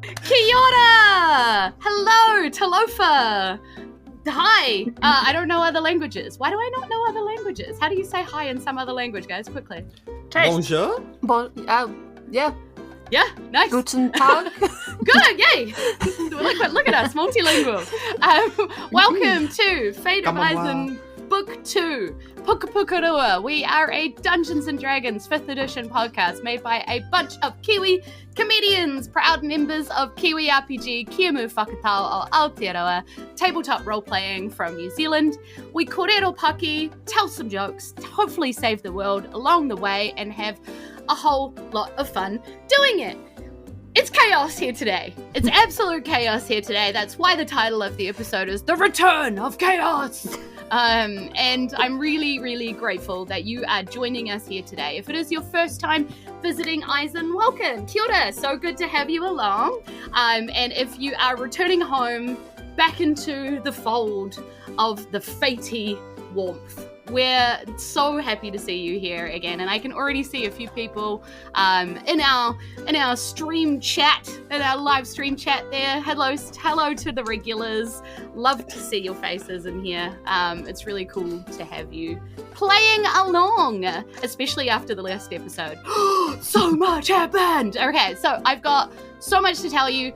Kia ora! Hello, Talofa! Hi! I don't know other languages. Why do I not know other languages? How do you say hi in some other language, guys? Quickly. Bonjour? Yeah. Yeah, nice. Guten Tag. Good, yay! Look at us, multilingual. Welcome to Fate of Isen Book 2, Puka Puka Rua. We are a Dungeons & Dragons 5th edition podcast made by a bunch of Kiwi comedians, proud members of Kiwi RPG, Kia Mu Whakatau o Aotearoa, tabletop role-playing from New Zealand. We korero paki, tell some jokes, hopefully save the world along the way, and have a whole lot of fun doing it. It's chaos here today. It's absolute chaos here today. That's why the title of the episode is The Return of Chaos. And I'm really, really grateful that you are joining us here today. If it is your first time visiting Isen, welcome. Kia ora. So good to have you along. And if you are returning home back into the fold of the fatey warmth, we're so happy to see you here again, and I can already see a few people in our stream chat, in our live stream chat there. Hello to the regulars. Love to see your faces in here. It's really cool to have you playing along, especially after the last episode. So much happened. Okay, so I've got so much to tell you.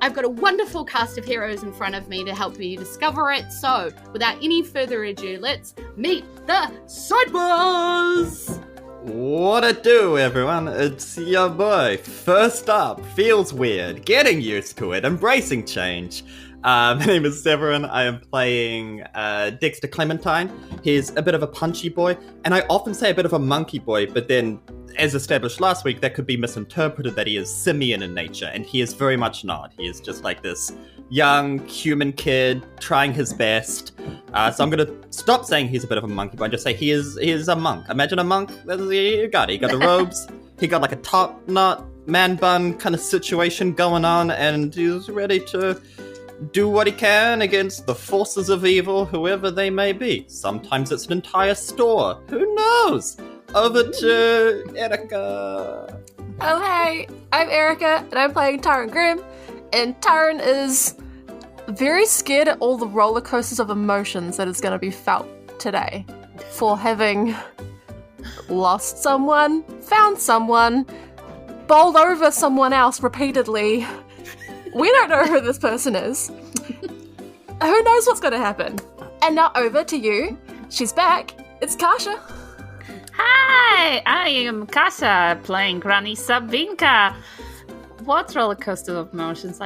I've got a wonderful cast of heroes in front of me to help you discover it. So, without any further ado, let's meet the Sidebars! What it do, everyone? It's your boy. First up, feels weird, getting used to it, embracing change. My name is Severin. I am playing Dexter Clementine. He's a bit of a punchy boy, and I often say a bit of a monkey boy, but then, as established last week, that could be misinterpreted that he is simian in nature, and he is very much not. He is just like this young human kid trying his best. So I'm going to stop saying he's a bit of a monkey boy and just say he is a monk. Imagine a monk. You got it. He got the robes. He got like a top knot, man bun kind of situation going on, and he's ready to do what he can against the forces of evil, whoever they may be. Sometimes it's an entire store. Who knows? Over to Erika. Oh, hey, I'm Erika, and I'm playing Taryn Grimm, and Taryn is very scared at all the roller coasters of emotions that is going to be felt today for having lost someone, found someone, bowled over someone else repeatedly. We don't know who this person is. Who knows what's going to happen? And now over to you. She's back. It's Kasia. Hi, I am Kasia, playing Granny Sabinka. What roller coaster of emotions?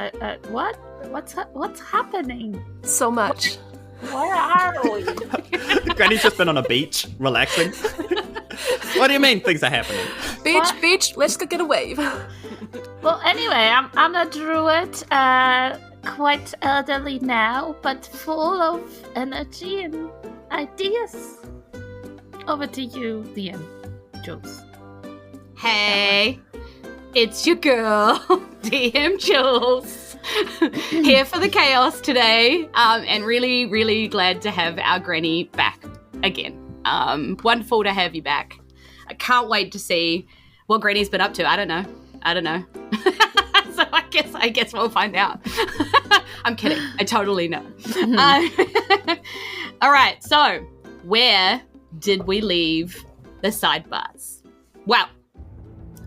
What's happening? So much. Where are we? Granny's just been on a beach, relaxing. What do you mean things are happening? Beach, let's go get a wave. Well, anyway, I'm a druid, quite elderly now, but full of energy and ideas. Over to you, DM, Julz. Hey, it's your girl, DM Julz, here for the chaos today, and really, really glad to have our granny back again. Wonderful to have you back. I can't wait to see what granny's been up to. I don't know. So I guess we'll find out. I'm kidding. I totally know. All right, so where did we leave the Sidebars? Well,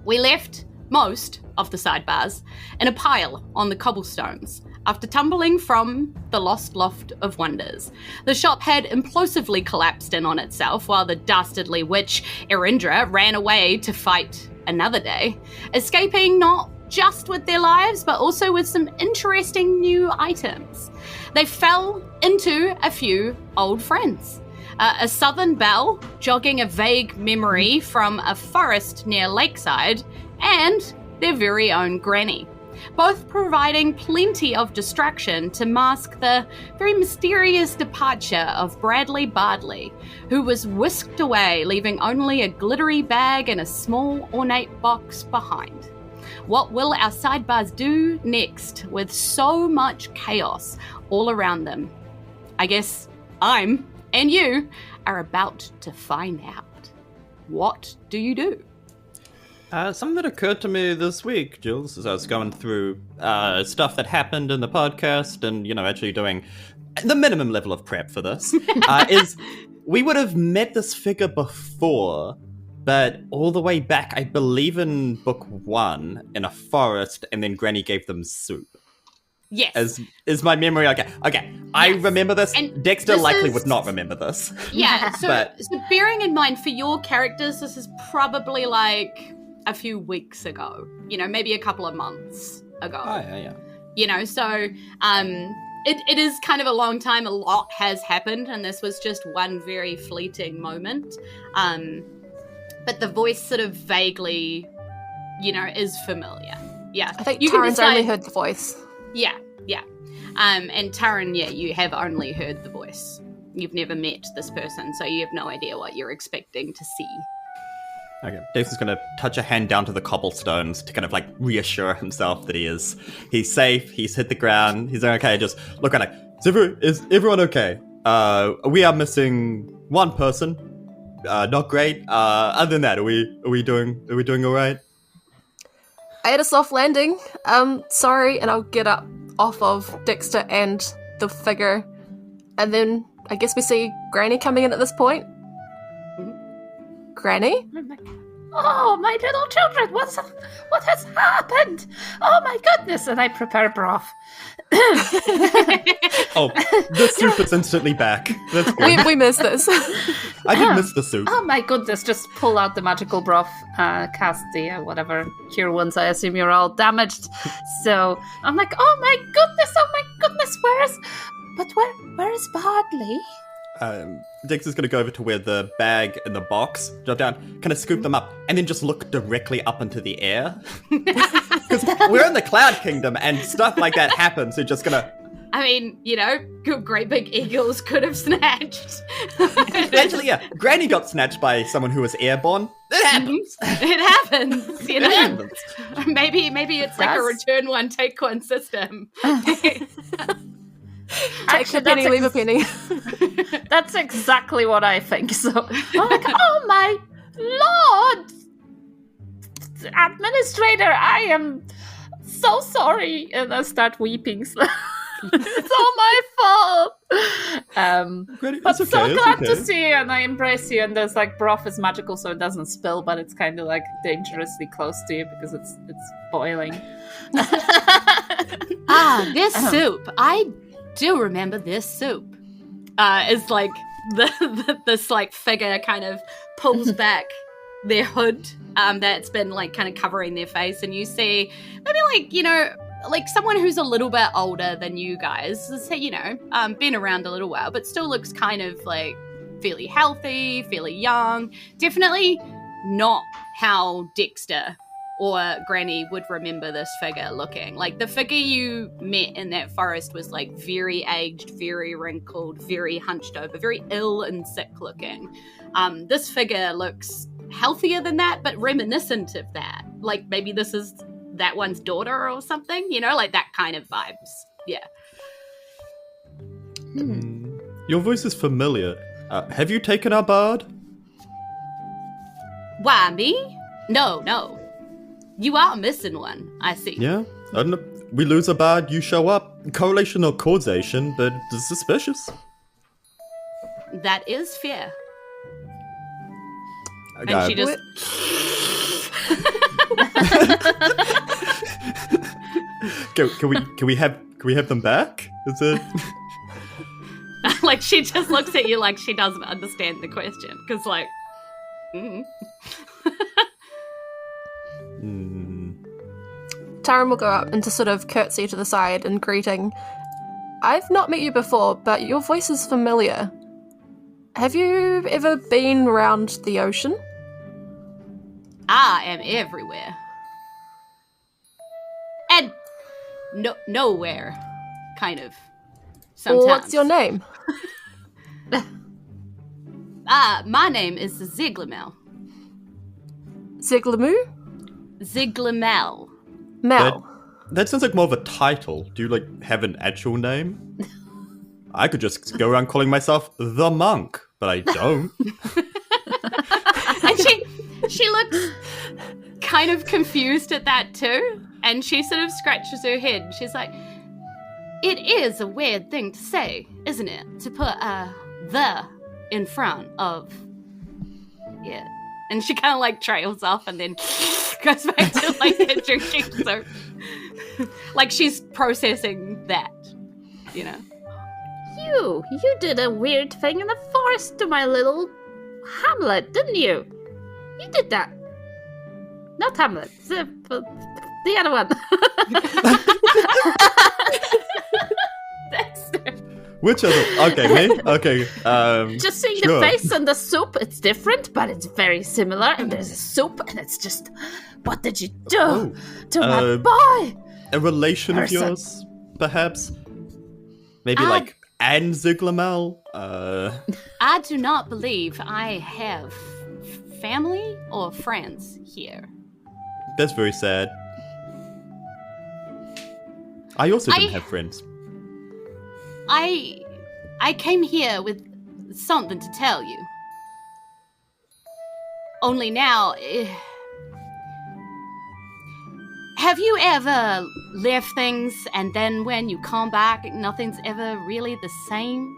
we left most of the Sidebars in a pile on the cobblestones after tumbling from the Lost Loft of Wonders. The shop had implosively collapsed in on itself while the dastardly witch Erindra ran away to fight another day, escaping not just with their lives but also with some interesting new items. They fell into a few old friends. A southern belle, jogging a vague memory from a forest near Lakeside, and their very own granny, both providing plenty of distraction to mask the very mysterious departure of Bradley Bardley, who was whisked away, leaving only a glittery bag and a small ornate box behind. What will our Sidebars do next with so much chaos all around them? I guess I'm and you are about to find out. What do you do? Something that occurred to me this week, Julz, as I was going through stuff that happened in the podcast and, actually doing the minimum level of prep for this, is we would have met this figure before, but all the way back, I believe in book 1, in a forest, and then Granny gave them soup. Yes. Is my memory okay? Okay, yes. I remember this. And Dexter likely would not remember this. Yeah, so bearing in mind, for your characters, this is probably like a few weeks ago. Maybe a couple of months ago. Oh, yeah. So it is kind of a long time. A lot has happened, and this was just one very fleeting moment. But the voice sort of vaguely, is familiar. Yeah. I think Taryn's only heard the voice. Yeah. And Taryn, you have only heard the voice. You've never met this person, so you have no idea what you're expecting to see. Okay, Dexter's gonna touch a hand down to the cobblestones to kind of reassure himself that he's safe, he's hit the ground, he's okay. Just look at it. Is everyone okay? We are missing one person. Not great. Other than that, are we doing all right? I had a soft landing. Sorry, and I'll get up off of Dexter and the figure, and then I guess we see Granny coming in at this point. Mm-hmm. Granny? Oh, my little children, what has happened? Oh my goodness, and I prepare broth. Oh, the soup is instantly back. That's good. We missed this. I did miss the soup. Oh my goodness, just pull out the magical broth, cast the whatever cure wounds. I assume you're all damaged. So I'm like, oh my goodness, where is Bardley? Dexter's going to go over to where the bag and the box drop down, kind of scoop them up, and then just look directly up into the air. Because we're in the Cloud Kingdom, and stuff like that happens. You're just going to... I mean, great big eagles could have snatched. Actually, yeah, Granny got snatched by someone who was airborne. It happens. It happens, It happens. Maybe it's like a return one, take one system. Take a penny, leave a penny. That's exactly what I think. So I'm like, oh my lord, administrator, I am so sorry, and I start weeping. It's all my fault. But okay, so glad to see you, and I embrace you. And there's broth is magical, so it doesn't spill, but it's kind of dangerously close to you because it's boiling. This soup. I do remember this soup. Is this figure kind of pulls back their hood that's been kind of covering their face, and you see maybe someone who's a little bit older than you guys, been around a little while, but still looks kind of fairly healthy, fairly young. Definitely not how Dexter or Granny would remember this figure looking. The figure you met in that forest was very aged, very wrinkled, very hunched over, very ill and sick looking. This figure looks healthier than that, but reminiscent of that. Maybe this is that one's daughter or something, that kind of vibes. Yeah. Your voice is familiar. Have you taken our bard? Why, me? No. You are missing one, I see. Yeah, I don't know. We lose a bard, you show up. Correlation or causation, but it's suspicious. That is fair. Okay. And she just... Can we have them back? Is it... she just looks at you like she doesn't understand the question. Because, Taryn will go up and to sort of curtsy to the side and greeting. I've not met you before, but your voice is familiar. Have you ever been around the ocean? I am everywhere. And nowhere, kind of. Sometimes. Well, what's your name? My name is Ziglamel. Ziglamu? Ziglamel. Mel. That sounds like more of a title. Do you, have an actual name? I could just go around calling myself the monk, but I don't. And she looks kind of confused at that too, and she sort of scratches her head. She's like, it is a weird thing to say, isn't it? To put the in front of it. And she kind of like trails off and then goes back to like drinking. So like she's processing that, you know. You did a weird thing in the forest to my little Hamlet, didn't you? You did that. Not Hamlet, the other one. Dexter. Which other? Okay, me? Okay. Just seeing sure. the face and the soup, it's different, but it's very similar. And there's a soup, and it's just, what did you do to my boy? A relation Person. of yours, perhaps? Maybe like Anne Ziglamel? I do not believe I have family or friends here. That's very sad. I also didn't have friends. I came here with something to tell you. Only now, have you ever left things and then when you come back, nothing's ever really the same?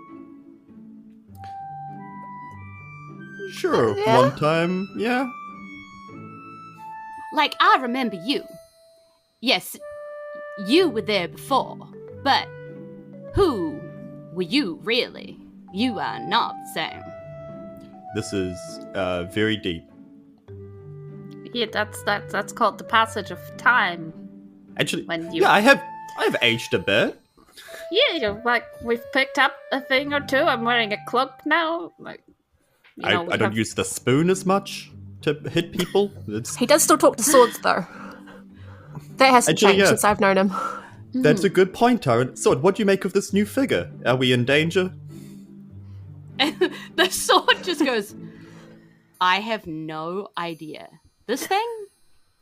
Sure, Yeah. one time, yeah. Like, I remember you. Yes, you were there before, but who were you really? You are not the same. This is very deep. Yeah, that's called the passage of time. Actually, When you- yeah, I have aged a bit. Yeah, like we've picked up a thing or two. I'm wearing a cloak now. Like, you know, I don't use the spoon as much to hit people. It's, He does still talk to swords, though. That hasn't Actually, changed yeah. since I've known him. that's a good point, Taryn. Sword, what do you make of this new figure? Are we in danger? And the sword just goes, I have no idea. This thing,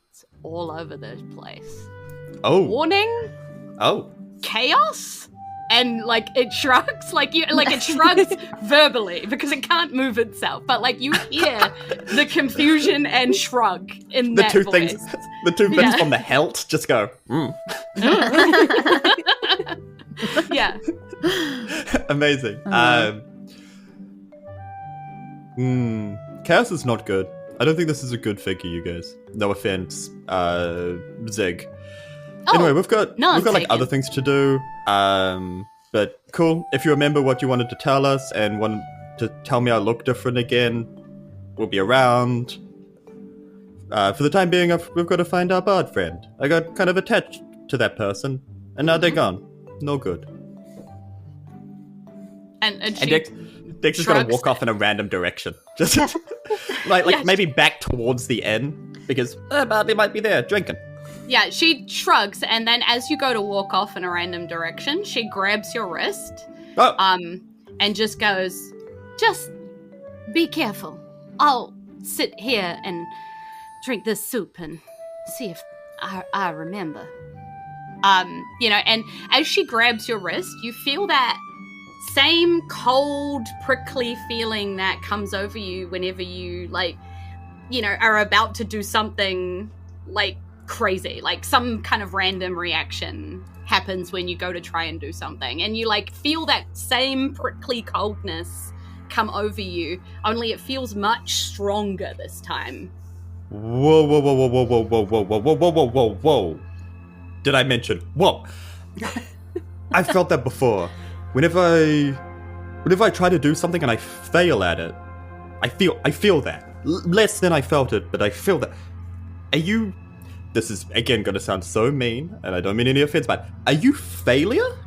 it's all over the place. Oh. Warning, Oh. chaos, and like it shrugs, like it shrugs verbally because it can't move itself, but like you hear the confusion and shrug in The that two voice. things, the two bits Yeah. from the hilt just go, Yeah. Amazing. Chaos is not good. I don't think this is a good figure, you guys. No offense, Zig. Anyway, we've got like taken. other things to do. But cool. If you remember what you wanted to tell us and wanted to tell me I look different again, we'll be around. For the time being, we've got to find our bard friend. I got kind of attached to that person, and now they're gone. No good. And she, Dexter's gonna shrugs. walk off in a random direction. Just like Yeah. maybe back towards the inn, because they might be there drinking. yeah, she shrugs, and then as you go to walk off in a random direction, she grabs your wrist, Oh, and just goes, just be careful. I'll sit here and drink this soup and see if I remember. And as she grabs your wrist, you feel that same cold, prickly feeling that comes over you whenever you, are about to do something, crazy. Like, some kind of random reaction happens when you go to try and do something. And you, feel that same prickly coldness come over you, only it feels much stronger this time. whoa, whoa, whoa, whoa, whoa, whoa, whoa, whoa, whoa, whoa, whoa, whoa, whoa. Did I mention? Whoa. I've felt that before. Whenever I try to do something and I fail at it, I feel that. Less than I felt it, but I feel that. Are you... This is, again, going to sound so mean, and I don't mean any offense, but are you failure?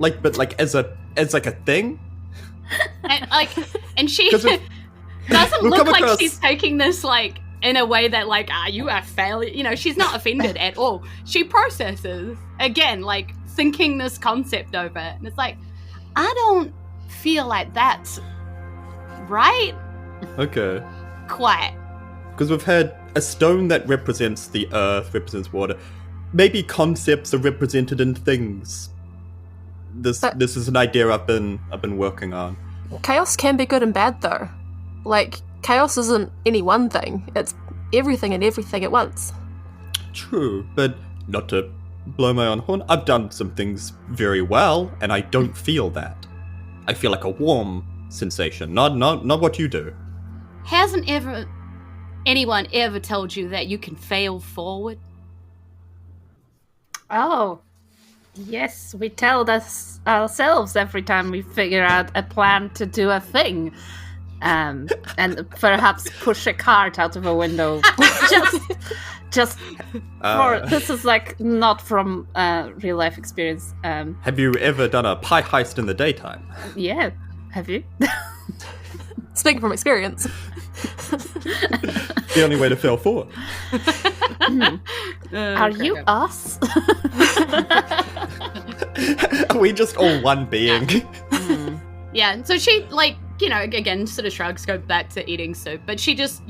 As a thing? And she 'Cause doesn't we've look come like across- she's taking this, in a way that, you are failure. She's not offended at all. She processes, again, thinking this concept over. And it's like, I don't feel like that's right Okay. quite. Because we've had a stone that represents the earth, represents water. Maybe concepts are represented in things. This is an idea I've been working on. Chaos can be good and bad, though. Chaos isn't any one thing. It's everything and everything at once. true, but not to blow my own horn, I've done some things very well, and I don't feel that. I feel like a warm sensation, not what you do. Hasn't anyone ever told you that you can fail forward? Oh, yes, we tell this ourselves every time we figure out a plan to do a thing. And perhaps push a cart out of a window. just for, this is like not from real life experience. Have you ever done a pie heist in the daytime? Yeah, have you? Speaking from experience. The only way to fail forward. Are you us? Are we just all one being? Yeah, and so she, again, sort of shrugs, go back to eating soup, but she just,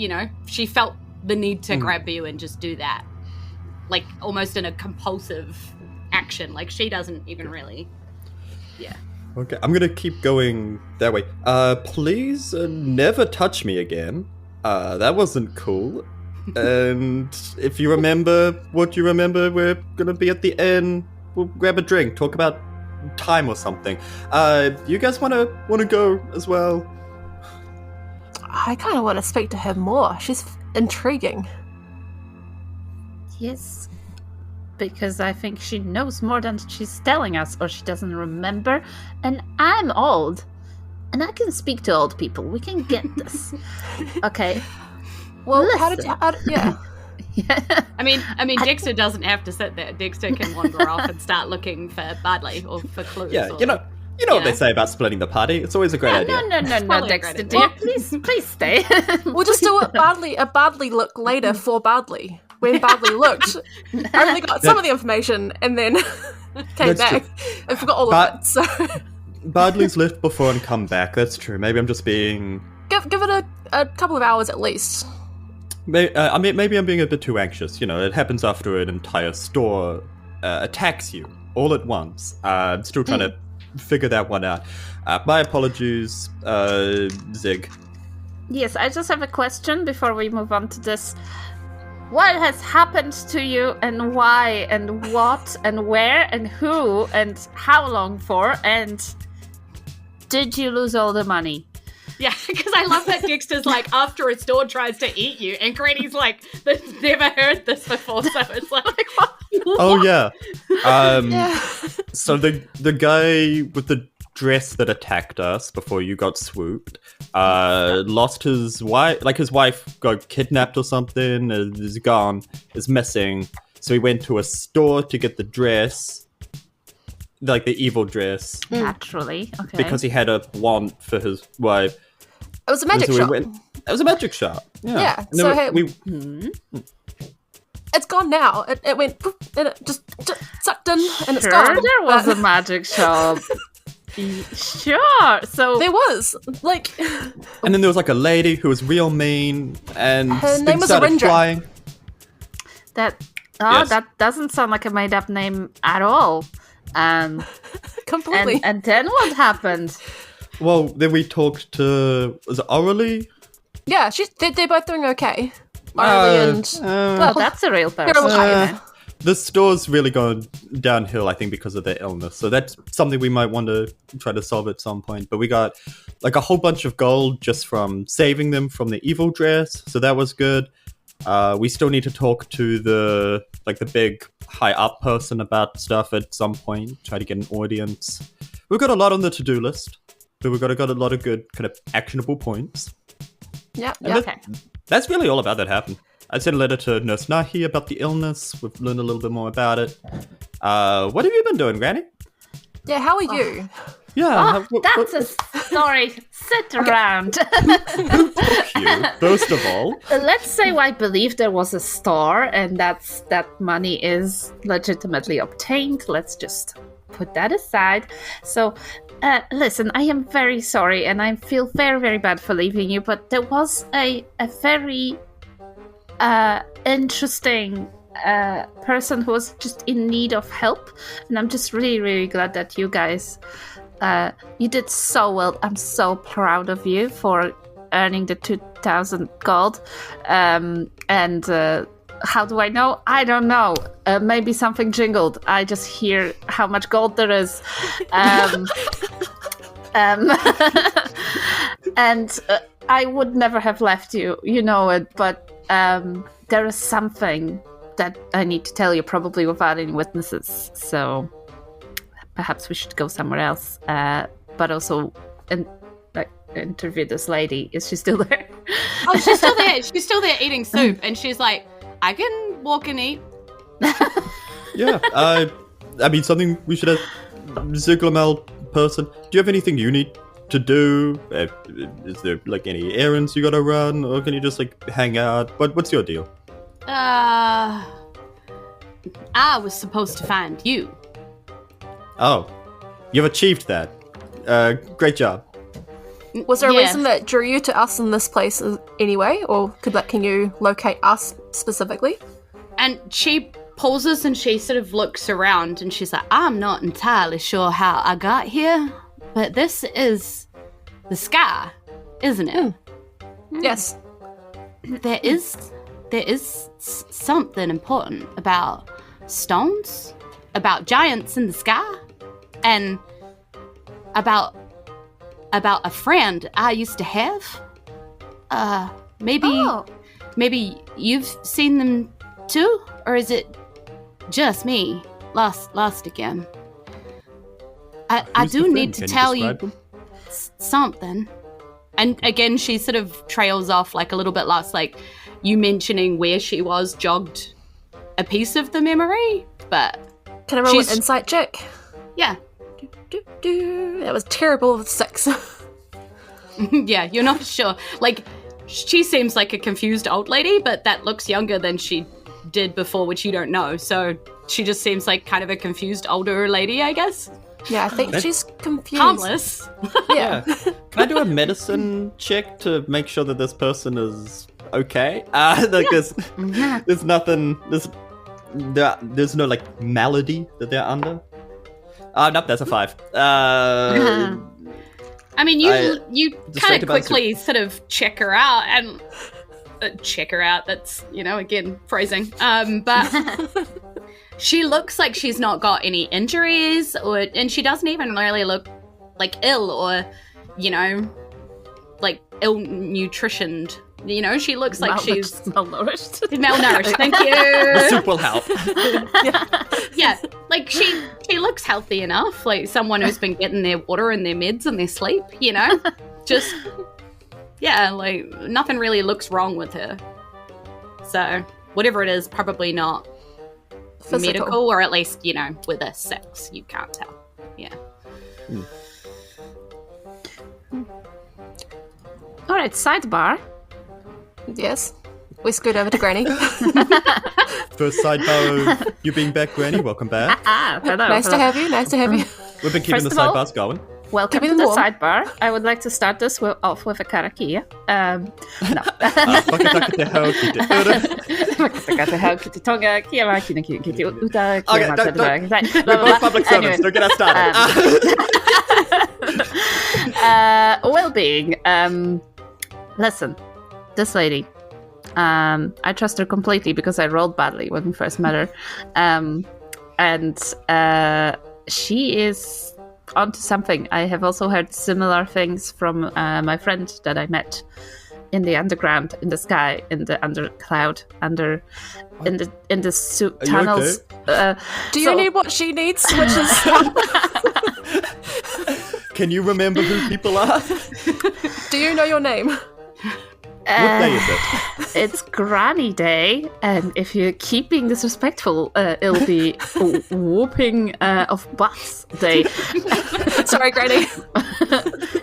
she felt the need to grab you and just do that. Like, almost in a compulsive action. Like, she doesn't even really... Yeah. Okay, I'm gonna keep going that way. Please never touch me again. That wasn't cool. And if you remember what you remember, we're gonna be at the end. We'll grab a drink, talk about time or something. You guys wanna go as well? I kind of want to speak to her more. She's intriguing. Yes, because I think she knows more than she's telling us, or she doesn't remember. And I'm old, and I can speak to old people. We can get this. Okay. Well, listen. Yeah. Yeah. I mean, Dexter doesn't have to sit there. Dexter can wander off and start looking for Bardley or for clues. Yeah, or, you know what they say about splitting the party. It's always a great idea. No, Dexter, dear, please stay. We'll just do a Bardley look later for Bardley. When Bardley looked, I only got some of the information and then came back and forgot all of it. So Bardley's left before and come back. That's true. Maybe I'm just being... Give it a couple of hours at least. Maybe I'm being a bit too anxious. It happens after an entire store attacks you all at once. I'm still trying to figure that one out. My apologies, Zig. Yes, I just have a question before we move on to this. What has happened to you, and why, and what, and where, and who, and how long for, and did you lose all the money? Yeah, because I love that Dexter's like, after a store tries to eat you, and Granny's like, they've never heard this before, so it's like, what? Oh, yeah. So the guy with the dress that attacked us before you got swooped, lost his wife, his wife got kidnapped or something, is gone, is missing, so he went to a store to get the dress, the evil dress. Naturally, okay. Because he had a want for his wife. It was a magic shop. It was a magic shop. Yeah. So it's gone now. It went poof, and it just sucked in, and it's gone. There was a magic shop. Sure. So there was and then there was a lady who was real mean, and her name things was started Arindra. flying. That doesn't sound like a made-up name at all. Completely. And then what happened? Well, then we talked to, was it Orally? Yeah, they're both doing okay. Orally well, that's a real person. they're alive. The store's really gone downhill, I think, because of their illness. So that's something we might want to try to solve at some point. But we got a whole bunch of gold just from saving them from the evil dress. So that was good. We still need to talk to the big high up person about stuff at some point. Try to get an audience. We've got a lot on the to-do list, but we've got a lot of good kind of actionable points. Yeah. Okay. That's really all about that happened. I sent a letter to Nurse Nahi about the illness. We've learned a little bit more about it. What have you been doing, Granny? Yeah, how are you? Yeah. That's a story. Sit around. Who took you, first of all? Let's say I believe there was a store and that money is legitimately obtained. Let's just put that aside. So, listen, I am very sorry and I feel very, very bad for leaving you, but there was a very interesting person who was just in need of help, and I'm just really, really glad that you guys you did so well. I'm so proud of you for earning the 2,000 gold, and How do I know? I don't know. Maybe something jingled. I just hear how much gold there is. And I would never have left you. You know it. But there is something that I need to tell you, probably without any witnesses. So perhaps we should go somewhere else. But also interview this lady. Is she still there? Oh, she's still there. She's still there eating soup. And she's like, I can walk and eat. Yeah, I mean, something we should have. Ziglamel person, do you have anything you need to do? Is there, like, any errands you gotta run? Or can you just, like, hang out? What's your deal? I was supposed to find you. Oh, you've achieved that. Great job. Was there a reason that drew you to us in this place anyway? Or can you locate us specifically? And she pauses and she sort of looks around and she's like, I'm not entirely sure how I got here, but this is the sky, isn't it? Yes. There is something important about stones, about giants in the sky, and about a friend I used to have. Maybe you've seen them too, or is it just me? Lost again. I do need to tell you something. And again, she sort of trails off like a little bit lost, like you mentioning where she was jogged a piece of the memory, but can I roll an insight check? Yeah. That was terrible with 6. Yeah, you're not sure. Like, she seems like a confused old lady, but that looks younger than she did before, which you don't know. So she just seems like kind of a confused older lady, I guess. Yeah, I think she's confused. Harmless. Yeah. Can I do a medicine check to make sure that this person is okay? There's nothing. There's no like malady that they're under. Nope, that's a 5. I mean, you kind of quickly sort of check her out and check her out. That's, again, phrasing. But she looks like she's not got any injuries, and she doesn't even really look like ill or, like ill-nutritioned. She looks like she's malnourished. Malnourished, thank you. The soup will help. Yeah, like she looks healthy enough, like someone who's been getting their water and their meds and their sleep, Just, yeah, like nothing really looks wrong with her. So, whatever it is, probably not Physical. Medical, or at least, with a sex, you can't tell. Yeah. All right, sidebar. Yes. We scoot over to Granny. First sidebar of you being back, Granny. Welcome back. Hello. Nice to have you. We've been keeping the sidebars going. Welcome to the sidebar. I would like to start this off with a karakia. No. We're public service. Don't get us started. Well-being. Listen, this lady, I trust her completely because I rolled badly when we first met her. And she is onto something. I have also heard similar things from my friend that I met in the underground, in the sky, in the undercloud, in the tunnels. Okay? Do you need what she needs? Which is Can you remember who people are? Do you know your name? What day is it? It's Granny Day, and if you're keeping disrespectful, it'll be whooping of butts day. Sorry, Granny.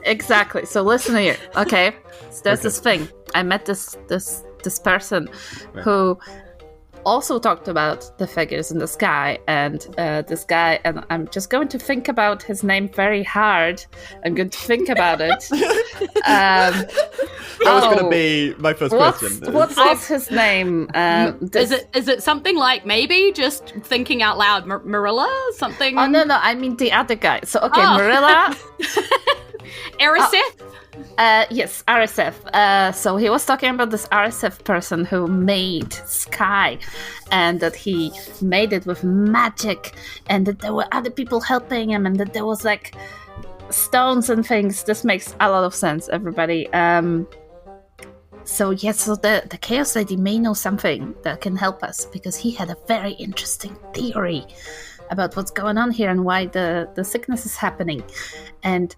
Exactly. So listen here, okay? So there's this thing. I met this person who also talked about the figures in the sky, and this guy, and I'm just going to think about his name very hard. I'm going to think about it. That was going to be my first question. What's his name? Is it something like, maybe just thinking out loud, Marilla? Something? Oh, no, I mean the other guy. So, okay, Marilla. Eriseth? Yes, RSF. So he was talking about this RSF person who made Sky, and that he made it with magic, and that there were other people helping him, and that there was like stones and things. This makes a lot of sense, everybody. So the Chaos Lady may know something that can help us, because he had a very interesting theory about what's going on here and why the sickness is happening. And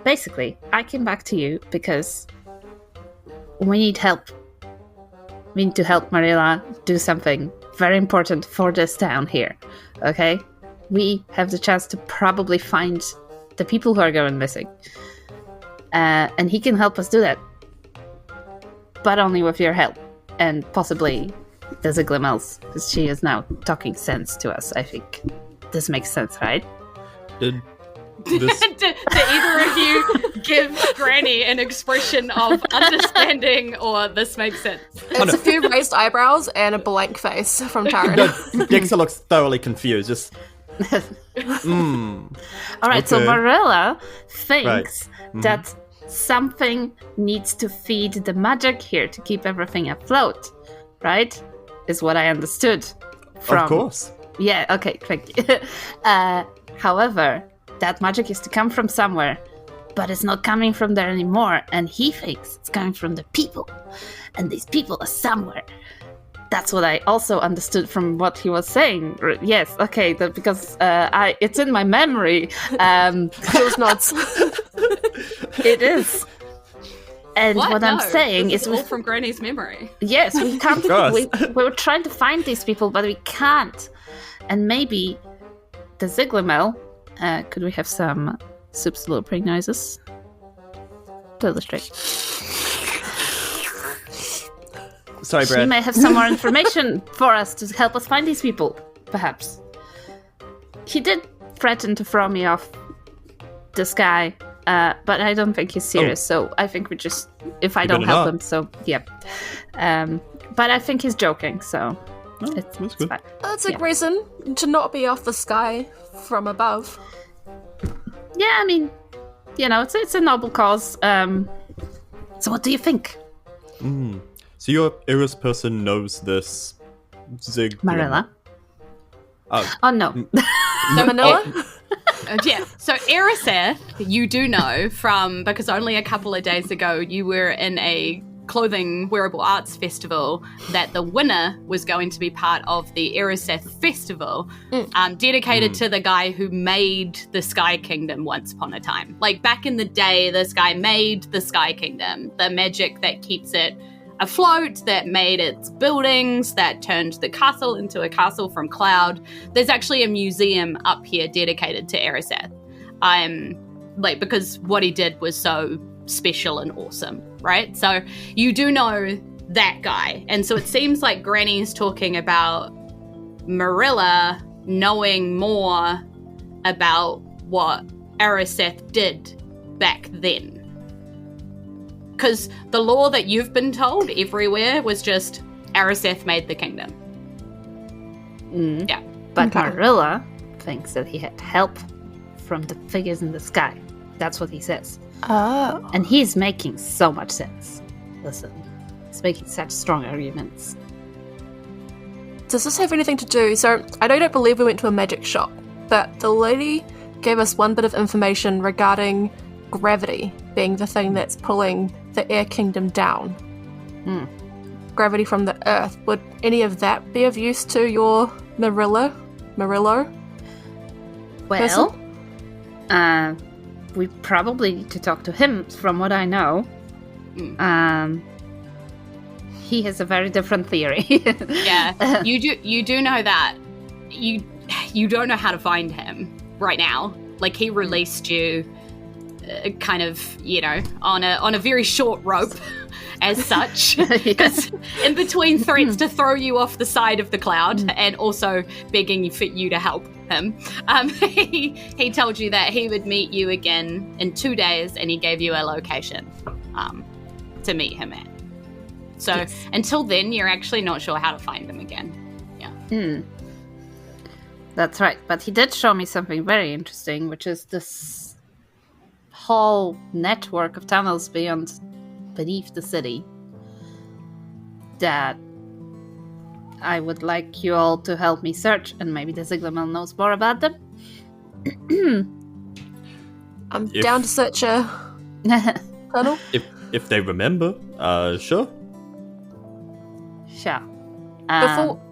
basically, I came back to you because we need help. We need to help Marilla do something very important for this town here, okay? We have the chance to probably find the people who are going missing. And he can help us do that. But only with your help. And possibly the Ziglamel's, because she is now talking sense to us, I think. This makes sense, right? Did either of you give Granny an expression of understanding or this makes sense? It's a few raised eyebrows and a blank face from Taryn. No, Dexter looks thoroughly confused. Just. All right, so Marilla thinks that something needs to feed the magic here to keep everything afloat, right? Is what I understood. Of course. Yeah, okay, thank you. However, that magic is to come from somewhere, but it's not coming from there anymore, and he thinks it's coming from the people, and these people are somewhere. That's what I also understood from what he was saying. Yes, okay, because it's in my memory. Those nods. It is. And what I'm saying is all from Granny's memory. Yes, we can't. we were trying to find these people, but we can't. And maybe the Ziglamel. Could we have some soup slurping noises to illustrate? Sorry, Brad. She may have some more information for us to help us find these people, perhaps. He did threaten to throw me off the sky, but I don't think he's serious, so I think we just... If I don't help him, so, yeah. But I think he's joking, so it's fine. That's a reason to not be off the sky from above. Yeah, I mean, it's a noble cause. So what do you think? So your Iris person knows this Zig... Marilla? Oh no. The Manila? Yeah, so Eriseth, you do know from, because only a couple of days ago you were in a clothing wearable arts festival, that the winner was going to be part of the Eriseth festival, dedicated to the guy who made the Sky Kingdom once upon a time. Like back in the day, this guy made the Sky Kingdom, the magic that keeps it afloat, that made its buildings, that turned the castle into a castle from cloud. There's actually a museum up here dedicated to Eriseth. Because what he did was so special and awesome, right? So you do know that guy. And so it seems like Granny's talking about Marilla knowing more about what Eriseth did back then. Because the lore that you've been told everywhere was just Eriseth made the kingdom. Yeah. But Marilla thinks that he had help from the figures in the sky. That's what he says. Oh. And he's making so much sense. Listen, he's making such strong arguments. Does this have anything to do... So, I don't believe we went to a magic shop, but the lady gave us one bit of information regarding gravity being the thing that's pulling the Air Kingdom down. Gravity from the Earth. Would any of that be of use to your Murillo? Well, we probably need to talk to him. From what I know, he has a very different theory. Yeah, you do know that. You don't know how to find him right now. Like, he released you kind of, on a very short rope as such, because in between threats to throw you off the side of the cloud and also begging for you to help him, he told you that he would meet you again in 2 days, and he gave you a location to meet him at. So until then, you're actually not sure how to find him again. Yeah. That's right. But he did show me something very interesting, which is this whole network of tunnels beneath the city that I would like you all to help me search, and maybe the Ziglamel knows more about them. I'm down to search a tunnel. If they remember, sure. Sure.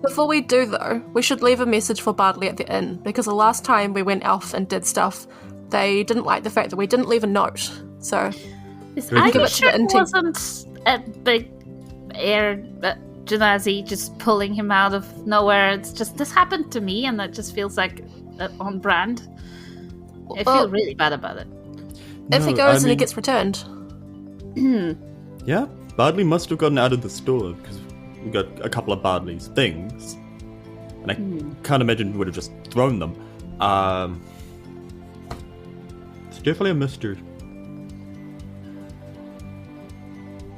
Before we do, though, we should leave a message for Bardley at the inn, because the last time we went elf and did stuff, they didn't like the fact that we didn't leave a note. So, I'm give it to sure the it inn team. wasn't a big air genasi just pulling him out of nowhere. It's just, this happened to me, and that just feels like on brand. I feel really bad about it. If he goes and he gets returned. Yeah, Bardley must have gotten out of the store, because we got a couple of Bardley's things. And I can't imagine we would have just thrown them. It's definitely a mystery.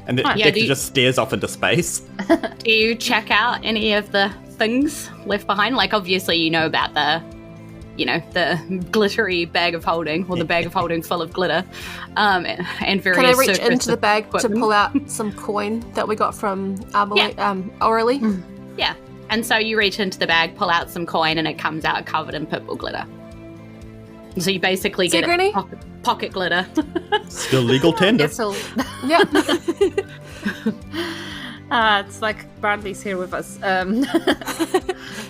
And then Dexter just stares off into space. Do you check out any of the things left behind? Like, obviously you know about the glittery bag of holding, or the bag of holding full of glitter, and various. Can I reach into the bag to pull out some coin that we got from Orally? Yeah. And so you reach into the bag, pull out some coin, and it comes out covered in purple glitter. So you basically get pocket glitter. Still legal tender. Yeah. It's like Bradley's here with us.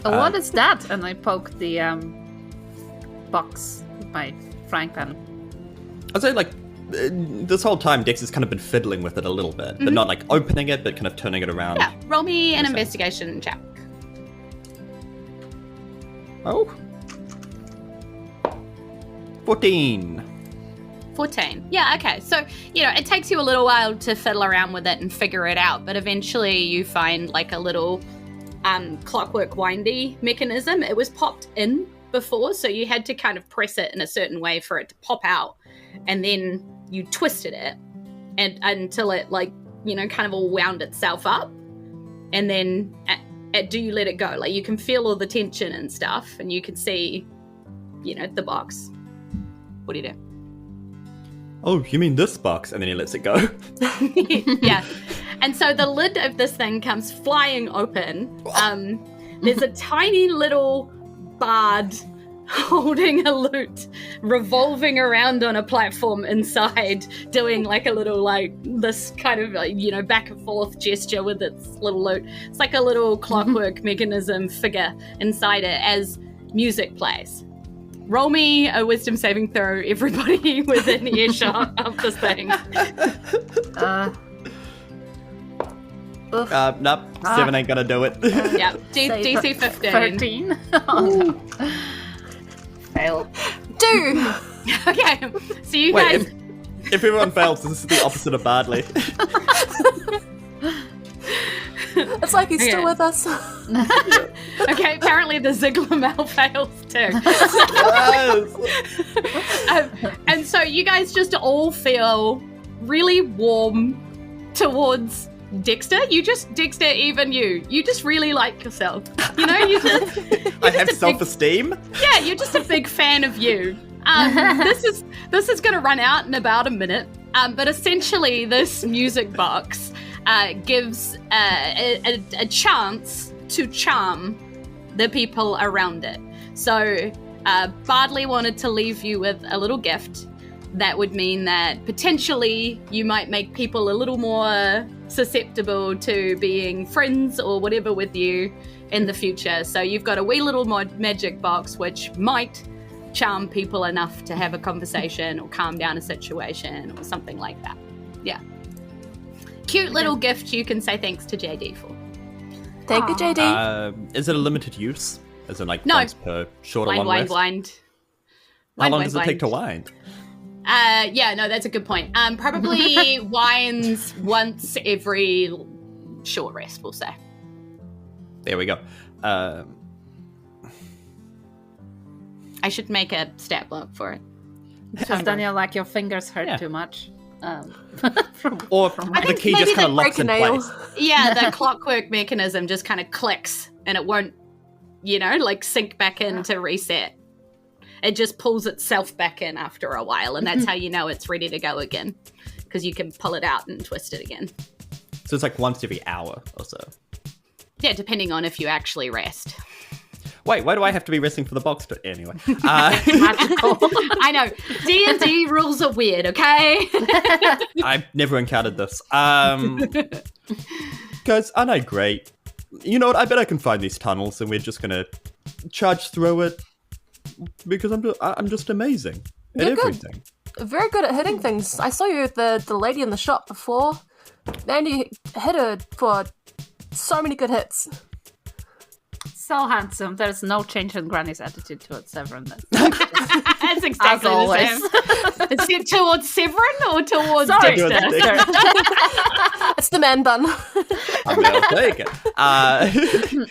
What is that? And I poke the box with my frying pan. I'd say, like, this whole time Dex has kind of been fiddling with it a little bit, but not like opening it, but kind of turning it around. Yeah, roll me an investigation check. Oh. 14. Yeah, okay. So, it takes you a little while to fiddle around with it and figure it out, but eventually you find like a little clockwork windy mechanism. It was popped in before, so you had to kind of press it in a certain way for it to pop out, and then you twisted it and until it kind of all wound itself up, and then do you let it go? Like, you can feel all the tension and stuff, and you can see the box. What do you do? Oh, you mean this box? And then he lets it go. Yeah. And so the lid of this thing comes flying open. There's a tiny little bard holding a lute, revolving around on a platform inside, doing like a little, this kind of, back and forth gesture with its little lute. It's like a little clockwork mechanism figure inside it as music plays. Roll me a wisdom saving throw, everybody within earshot of this thing. Nope. 7 ain't gonna do it. Yeah, DC 15. 13. Oh, no. Fail. 2! Okay, so you guys... If everyone fails, this is the opposite of Bardley. It's like he's still with us. Okay, apparently the Ziglamel fails too. And so you guys just all feel really warm towards Dexter. Dexter, even you just really like yourself. You just... I have self-esteem? Yeah, you're just a big fan of you. This is going to run out in about a minute, but essentially this music box gives a chance to charm the people around it. So Bardley wanted to leave you with a little gift that would mean that potentially you might make people a little more susceptible to being friends or whatever with you in the future. So you've got a wee little magic box which might charm people enough to have a conversation or calm down a situation or something like that. Yeah. Cute little gift you can say thanks to JD for. Thank you, JD. Is it a limited use? Is it like no. once per short or long rest? How long does it take to wind? Yeah, no, that's a good point. Probably winds once every short rest, we'll say. There we go. I should make a stat block for it. Because Daniel, your fingers hurt too much. The key just kind of locks in place. Yeah, the clockwork mechanism just kind of clicks and it won't, sink back in to reset. it just pulls itself back in after a while, and that's how you know it's ready to go again, because you can pull it out and twist it again. So it's like once every hour or so. Yeah, depending on if you actually rest. Wait, why do I have to be resting for the box? Anyway. Magical. I know. D&D rules are weird, okay? I've never encountered this. Guys, aren't I great? You know what? I bet I can find these tunnels, and we're just gonna charge through it because I'm just amazing at everything. Very good at hitting things. I saw you with the lady in the shop before, and you hit her for so many good hits. So handsome. There's no change in Granny's attitude towards Severin. That's exactly the same. Is it towards Severin or towards Dexter? It's the man bun. I'll take it.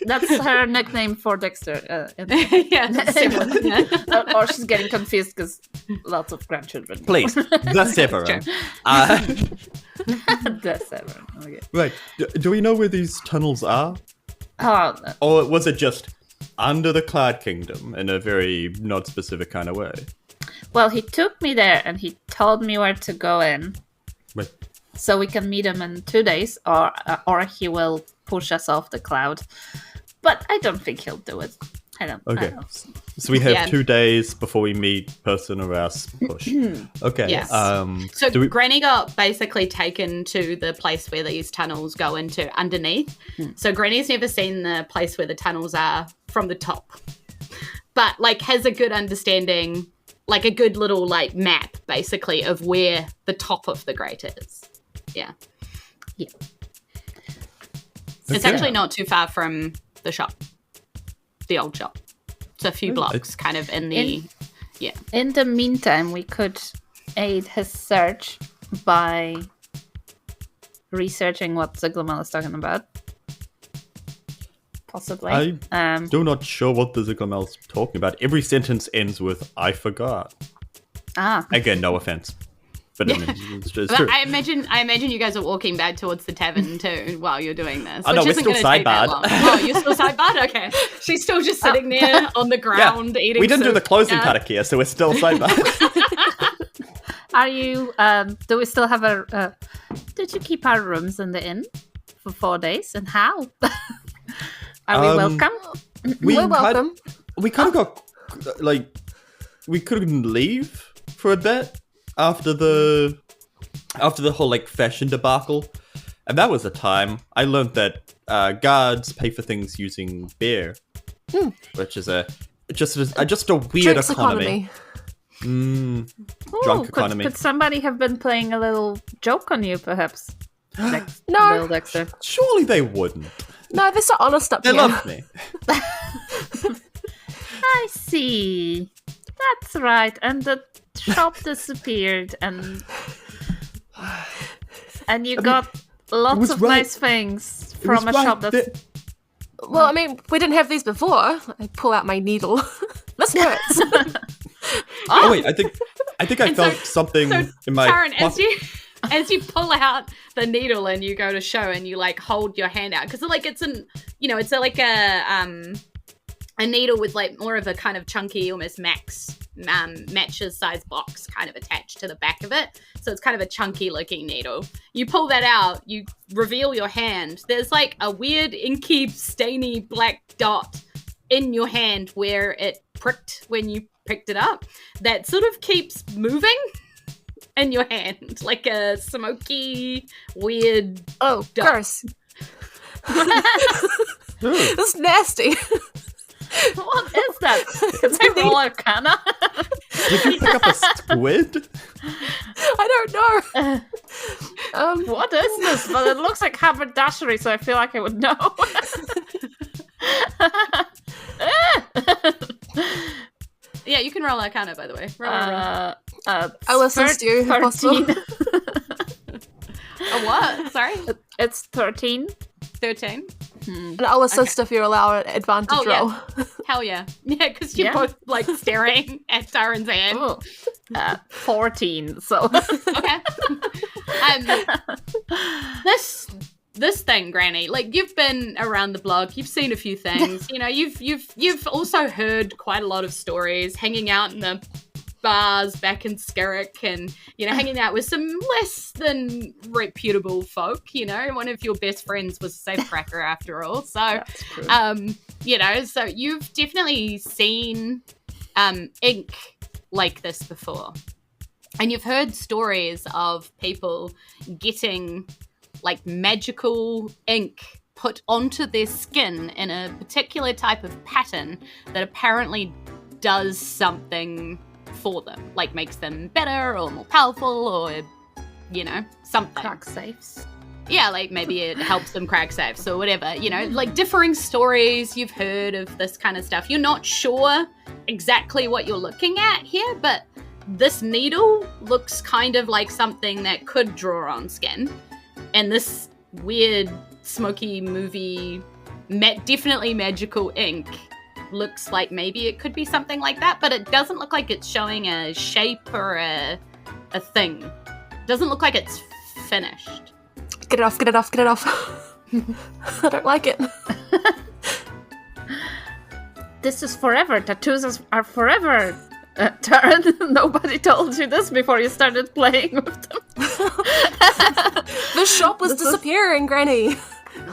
That's her nickname for Dexter. Yeah, Severin. Yeah. Or she's getting confused because lots of grandchildren. Please, the Severin. The Severin. Okay. Right. Do we know where these tunnels are? Oh, Or was it just under the Cloud Kingdom in a very not specific kind of way? well, he took me there and he told me where to go in. Right. So we can meet him in 2 days, or he will push us off the cloud. But I don't think he'll do it. I don't know. So we have 2 days before we meet person or else push. Okay. Yes. So Granny got basically taken to the place where these tunnels go into underneath. So Granny's never seen the place where the tunnels are from the top. But like has a good understanding, like a good little like map basically of where the top of the grate is. Yeah. It's actually not too far from the shop. The old shop. It's a few blocks kind of in the... In the meantime, we could aid his search by researching what Ziglamel is talking about. Possibly. I'm still not sure what the Ziglamel's talking about. Every sentence ends with, I forgot. Again, no offense. But I mean, it's true. I imagine you guys are walking back towards the tavern too while you're doing this. Oh no, we're still sidebarred. Oh, you're still sidebarred? Okay. She's still just sitting there on the ground eating. We didn't do the closing karakia, so we're still sidebarred. Are you, do we still have did you keep our rooms in the inn for 4 days? And how? Are we welcome? We're welcome. We kind of got, like, we couldn't leave for a bit. After the whole like fashion debacle, and that was a time I learned that guards pay for things using beer, which is just a weird Drinks economy. Drunk economy. Could somebody have been playing a little joke on you, perhaps? No, Dexter. Surely they wouldn't. No, they're so honest up They here. love me. I see. That's right. And the shop disappeared, and you got lots of nice things from a shop that's... Well, I mean, we didn't have these before. I pull out my needle. This hurts. Oh wait, I think I felt something in my... Taryn, as you pull out the needle and you go to show and you like hold your hand out, because like it's a needle with like more of a kind of chunky, almost matches size box kind of attached to the back of it. So it's kind of a chunky looking needle. You pull that out, you reveal your hand. There's like a weird inky, stainy black dot in your hand where it pricked when you picked it up. That sort of keeps moving in your hand, like a smoky, weird dot. Gross. That's nasty. What is that? Is it roll arcana? Did you pick up a squid? I don't know. What is this? But it looks like haberdashery, so I feel like I would know. Yeah, you can roll arcana, by the way. Roll. I will assist you if possible. A what? Sorry? It's 13. 13? And I'll assist if you allow an advantage roll. Yeah. Hell yeah. Yeah, because you're both like staring at Taryn's hand. 14, so. Okay. this thing, Granny, like you've been around the block, you've seen a few things, you know, you've also heard quite a lot of stories, hanging out in the bars back in Skerrick and, you know, hanging out with some less than reputable folk, you know. One of your best friends was a safecracker after all. So, you know, so you've definitely seen ink like this before. And you've heard stories of people getting like magical ink put onto their skin in a particular type of pattern that apparently does something for them, like makes them better or more powerful or, you know, something. Crack safes. Yeah, like maybe it helps them crack safes or whatever, you know, like differing stories you've heard of this kind of stuff. You're not sure exactly what you're looking at here, but this needle looks kind of like something that could draw on skin. And this weird, smoky movie, definitely magical ink looks like maybe it could be something like that, but it doesn't look like it's showing a shape or a thing. It doesn't look like it's finished. Get it off, get it off, get it off. I don't like it. This is forever. Tattoos are forever. Taryn, nobody told you this before you started playing with them. The shop was disappearing, Granny.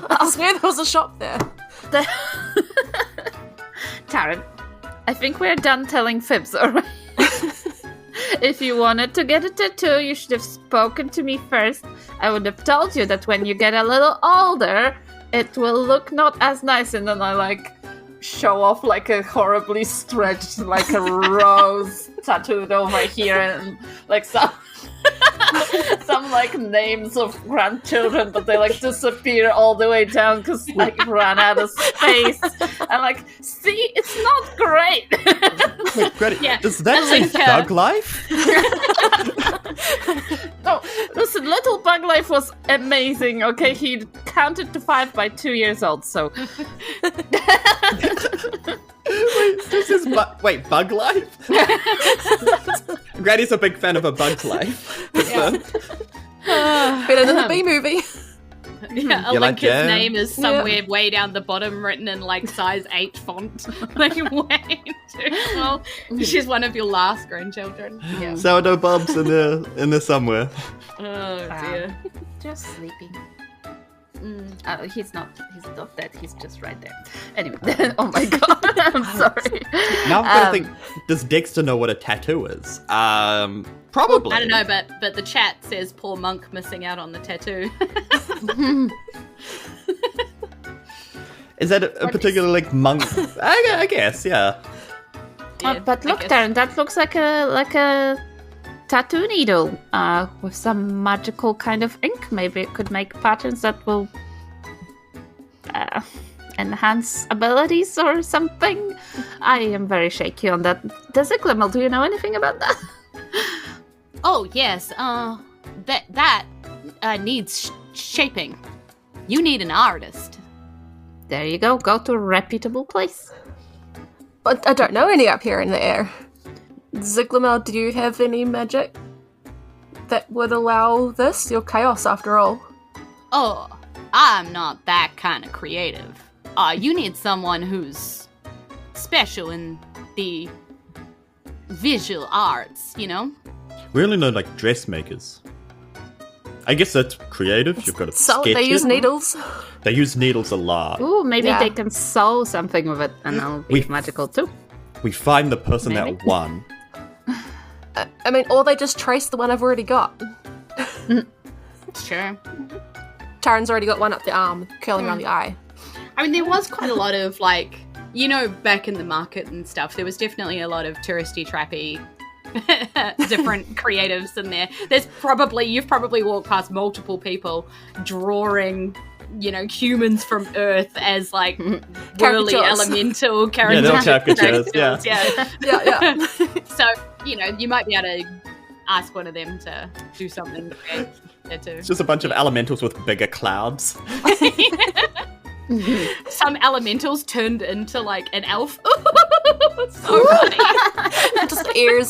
I swear there was a shop there. Taryn, I think we're done telling fibs, alright? If you wanted to get a tattoo, you should have spoken to me first. I would have told you that when you get a little older, it will look not as nice. And then I like show off like a horribly stretched, like a rose tattooed over here, and like some like names of grandchildren, but they like disappear all the way down because like ran out of space. I'm like, see, it's not great. Wait, Granny, does that say Thug Life? No, listen, Little Bug Life was amazing. Okay, he counted to 5 by 2 years old, so. Wait, Bug Life? Granny's a big fan of A Bug's Life. Better than the B movie. Yeah, Alinka's name is somewhere way down the bottom, written in like size 8 font. Like way too small. She's one of your last grandchildren. Yeah. Sourdough Bob's in there somewhere. Oh dear. Just sleeping. Oh, he's not dead. He's just right there. Anyway, oh my god, I'm sorry. Now I'm gonna think, does Dexter know what a tattoo is? Probably. I don't know, but the chat says poor monk missing out on the tattoo. Is that a particular like monk? I guess, yeah. But look, Taryn, that looks like a tattoo needle with some magical kind of ink. Maybe it could make patterns that will enhance abilities or something. I am very shaky on that. Desiglimmel, do you know anything about that? Oh yes, that needs shaping. You need an artist. There you go. Go to a reputable place. But I don't know any up here in the air. Ziglamel, do you have any magic that would allow this? You're chaos after all. Oh, I'm not that kind of creative. You need someone who's special in the visual arts, you know? We only know like dressmakers. I guess that's creative. You've got to sketch they use needles. They use needles a lot. Ooh, maybe they can sew something with it and that'll be magical too. We find the person that won. I mean, or they just trace the one I've already got. Sure. Taryn's already got one up the arm, curling around the eye. I mean, there was quite a lot of, like, you know, back in the market and stuff, there was definitely a lot of touristy, trappy, different creatives in there. You've probably walked past multiple people drawing, you know, humans from Earth as, like, whirly elemental characters. Yeah, they're caricatures, yeah. So, you know, you might be able to ask one of them to do something creative there too. It's just a bunch of elementals with bigger clouds. Some elementals turned into like an elf. So funny. Just ears.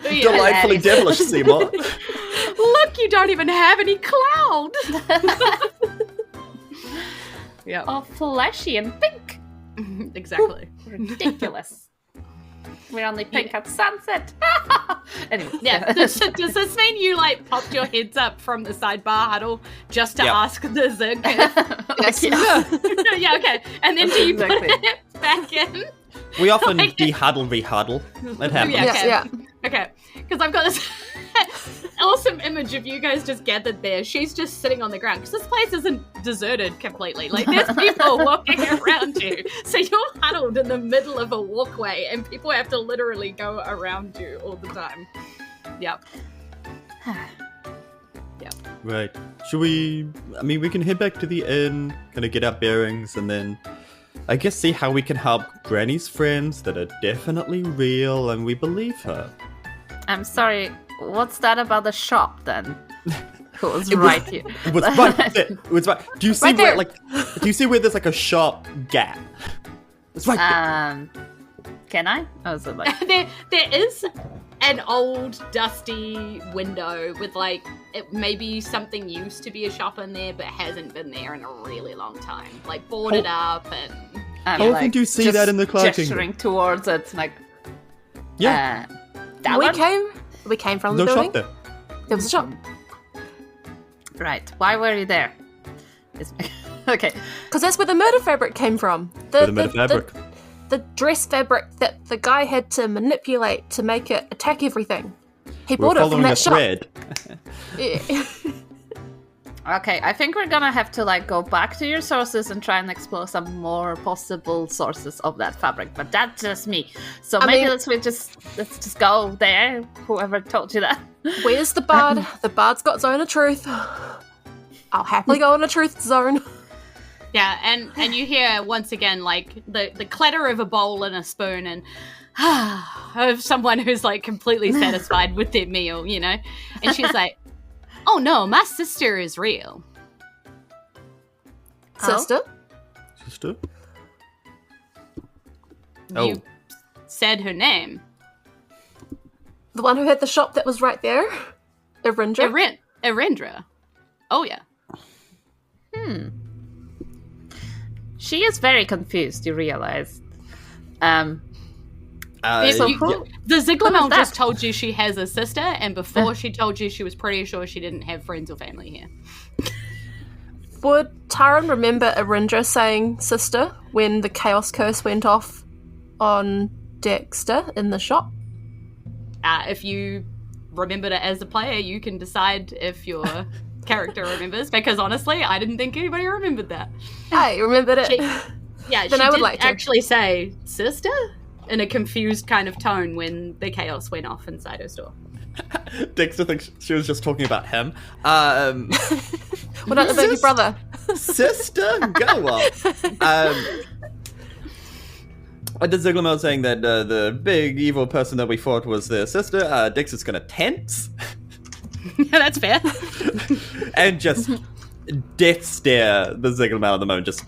Delightfully devilish, Seymour. Look, you don't even have any cloud. Yeah. All fleshy and pink. Exactly. Ridiculous. We're only pink at sunset. Anyway. Yeah. Does this mean you like popped your heads up from the sidebar huddle just to ask the Zig? Yes. Yeah, okay. And then do you put it back in? We often de-huddle, rehuddle. It happens. Yeah, okay. Because I've got this awesome image of you guys just gathered there. She's just sitting on the ground because this place isn't deserted completely. Like, there's people walking around you. So you're huddled in the middle of a walkway and people have to literally go around you all the time. Yep. Right. Should we... I mean, we can head back to the inn, kind of get our bearings, and then I guess see how we can help Granny's friends that are definitely real and we believe her. I'm sorry, what's that about the shop then? It was right here. It was right there. It was right. Do you see where, like, do you see where there's like a sharp gap? It's right there. Can I? Oh, so like... there is an old dusty window with like maybe something used to be a shop in there but hasn't been there in a really long time, like boarded up and how often do you see that in the Cloud Kingdom? Gesturing towards it, like we came from the building. Shop there. There was a shop. Right. Why were you there? Okay. Because that's where the murder fabric came from. The dress fabric that the guy had to manipulate to make it attack everything. He bought it from that shop. Yeah. Okay, I think we're gonna have to like go back to your sources and try and explore some more possible sources of that fabric. But that's just me. So let's just go there. Whoever told you that. Where's the bard? The bard's got zone of truth. I'll happily go in a truth zone. Yeah, and you hear once again like the clatter of a bowl and a spoon and of someone who's like completely satisfied with their meal, you know? And she's like, "Oh no, my sister is real." Sister? Sister? You said her name. The one who had the shop that was right there? Erindra? Erindra. Oh yeah. She is very confused, you realize. The Ziglamel just told you she has a sister, and before she told you she was pretty sure she didn't have friends or family here. Would Taryn remember Erindra saying sister when the chaos curse went off on Dexter in the shop? If you remembered it as a player, you can decide if your character remembers, because honestly, I didn't think anybody remembered that. I remembered it. Then I would like to actually say sister in a confused kind of tone when the chaos went off inside her store. Dexter thinks she was just talking about him. What about the baby brother? Sister, go on. The Ziglamel saying that the big evil person that we fought was their sister. Dexter's gonna tense. Yeah, that's fair. And just death stare the Ziglamel at the moment. Just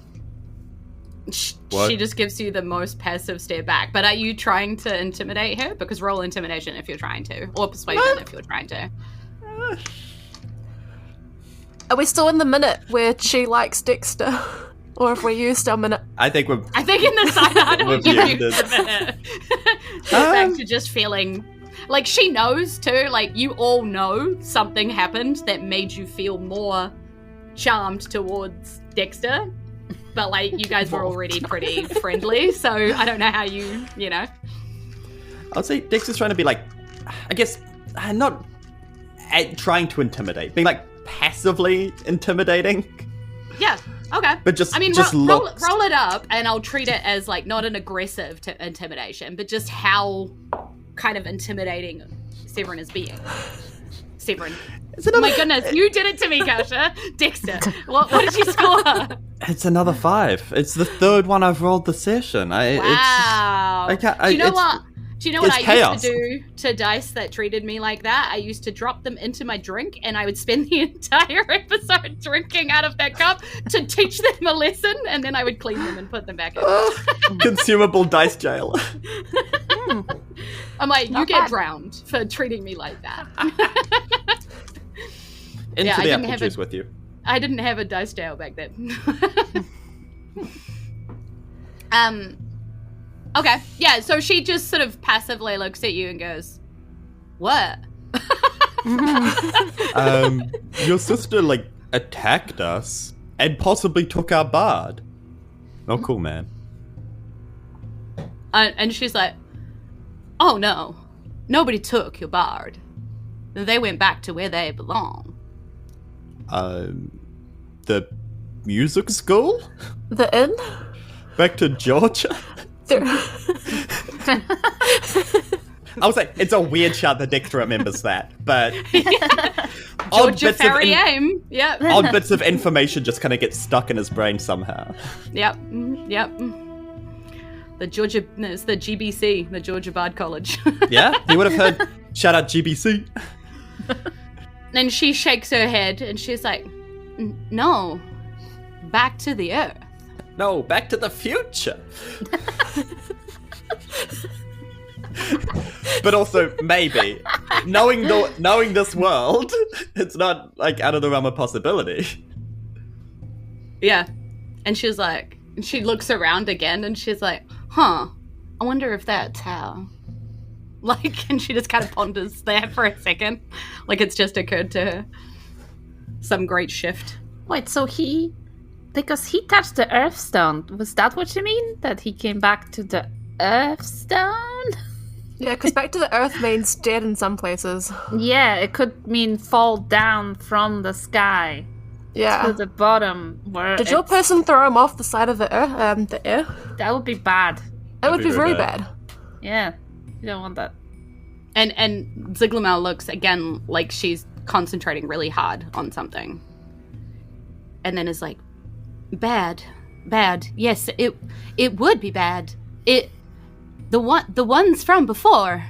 she just gives you the most passive stare back. But are you trying to intimidate her? Because roll intimidation if you're trying to, or persuasion if you're trying to. Are we still in the minute where she likes Dexter? Or if we used our minute? I think in the side huddle we've used a minute. Back to just feeling like she knows too. Like you all know something happened that made you feel more charmed towards Dexter. But like you guys were already pretty friendly, so I don't know how you know. I'll say Dexter's trying to be like, I guess, not trying to intimidate, being like passively intimidating. Yeah. Okay. But just roll it up, and I'll treat it as like not an aggressive intimidation, but just how kind of intimidating Severin is being. Severin. Oh my goodness, you did it to me, Kasia. Dexter, what did you score? It's another 5. It's the third one I've rolled the session. Wow. Do you know what? Do you know what I chaos. used to do to dice that treated me like that? I used to drop them into my drink, and I would spend the entire episode drinking out of that cup to teach them a lesson, and then I would clean them and put them back in. Consumable dice jail. I'm like, you get drowned for treating me like that. Into the apple juice with you. I didn't have a dice jail back then. Okay, yeah, so she just sort of passively looks at you and goes, what? Your sister, like, attacked us and possibly took our bard. Oh, cool, man. And she's like, oh no, nobody took your bard. They went back to where they belong. The music school? The inn? Back to Georgia? I was like, it's a weird shout that Dexter remembers that, but Georgia Ferry Aim. Yep. Odd bits of information just kind of get stuck in his brain somehow. Yep. The Georgia, it's the GBC, the Georgia Bard College. Yeah, he would have heard shout out GBC. And she shakes her head and she's like, no, back to the earth. No, back to the future. But also, maybe, knowing this world, it's not, like, out of the realm of possibility. Yeah. And she's like, and she looks around again and she's like, I wonder if that's how. Like, and she just kind of ponders there for a second. Like, it's just occurred to her. Some great shift. Wait, so because he touched the Earthstone, was that what you mean? That he came back to the Earthstone? Yeah, because back to the earth means dead in some places. Yeah, it could mean fall down from the sky to the bottom. Did your person throw him off the side of the air? That would be bad. That would be very bad. Yeah, you don't want that. And Ziglamel looks again like she's concentrating really hard on something. And then is like, bad. Yes, it would be bad. The ones from before.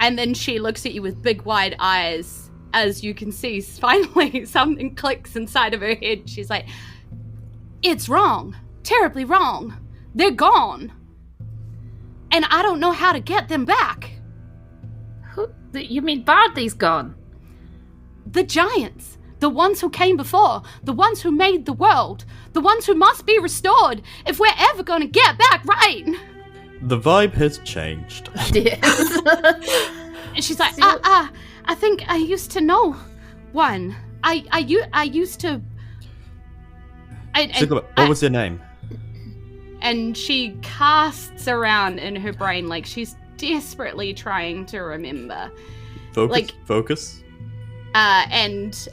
And then she looks at you with big wide eyes. As you can see, finally something clicks inside of her head. She's like, it's wrong. Terribly wrong. They're gone. And I don't know how to get them back. You mean Bartley's gone? The giants. The ones who came before. The ones who made the world. The ones who must be restored if we're ever going to get back right. The vibe has changed. And she's like, I think I used to know one. I used to... What was your name? And she casts around in her brain like she's desperately trying to remember. Focus? And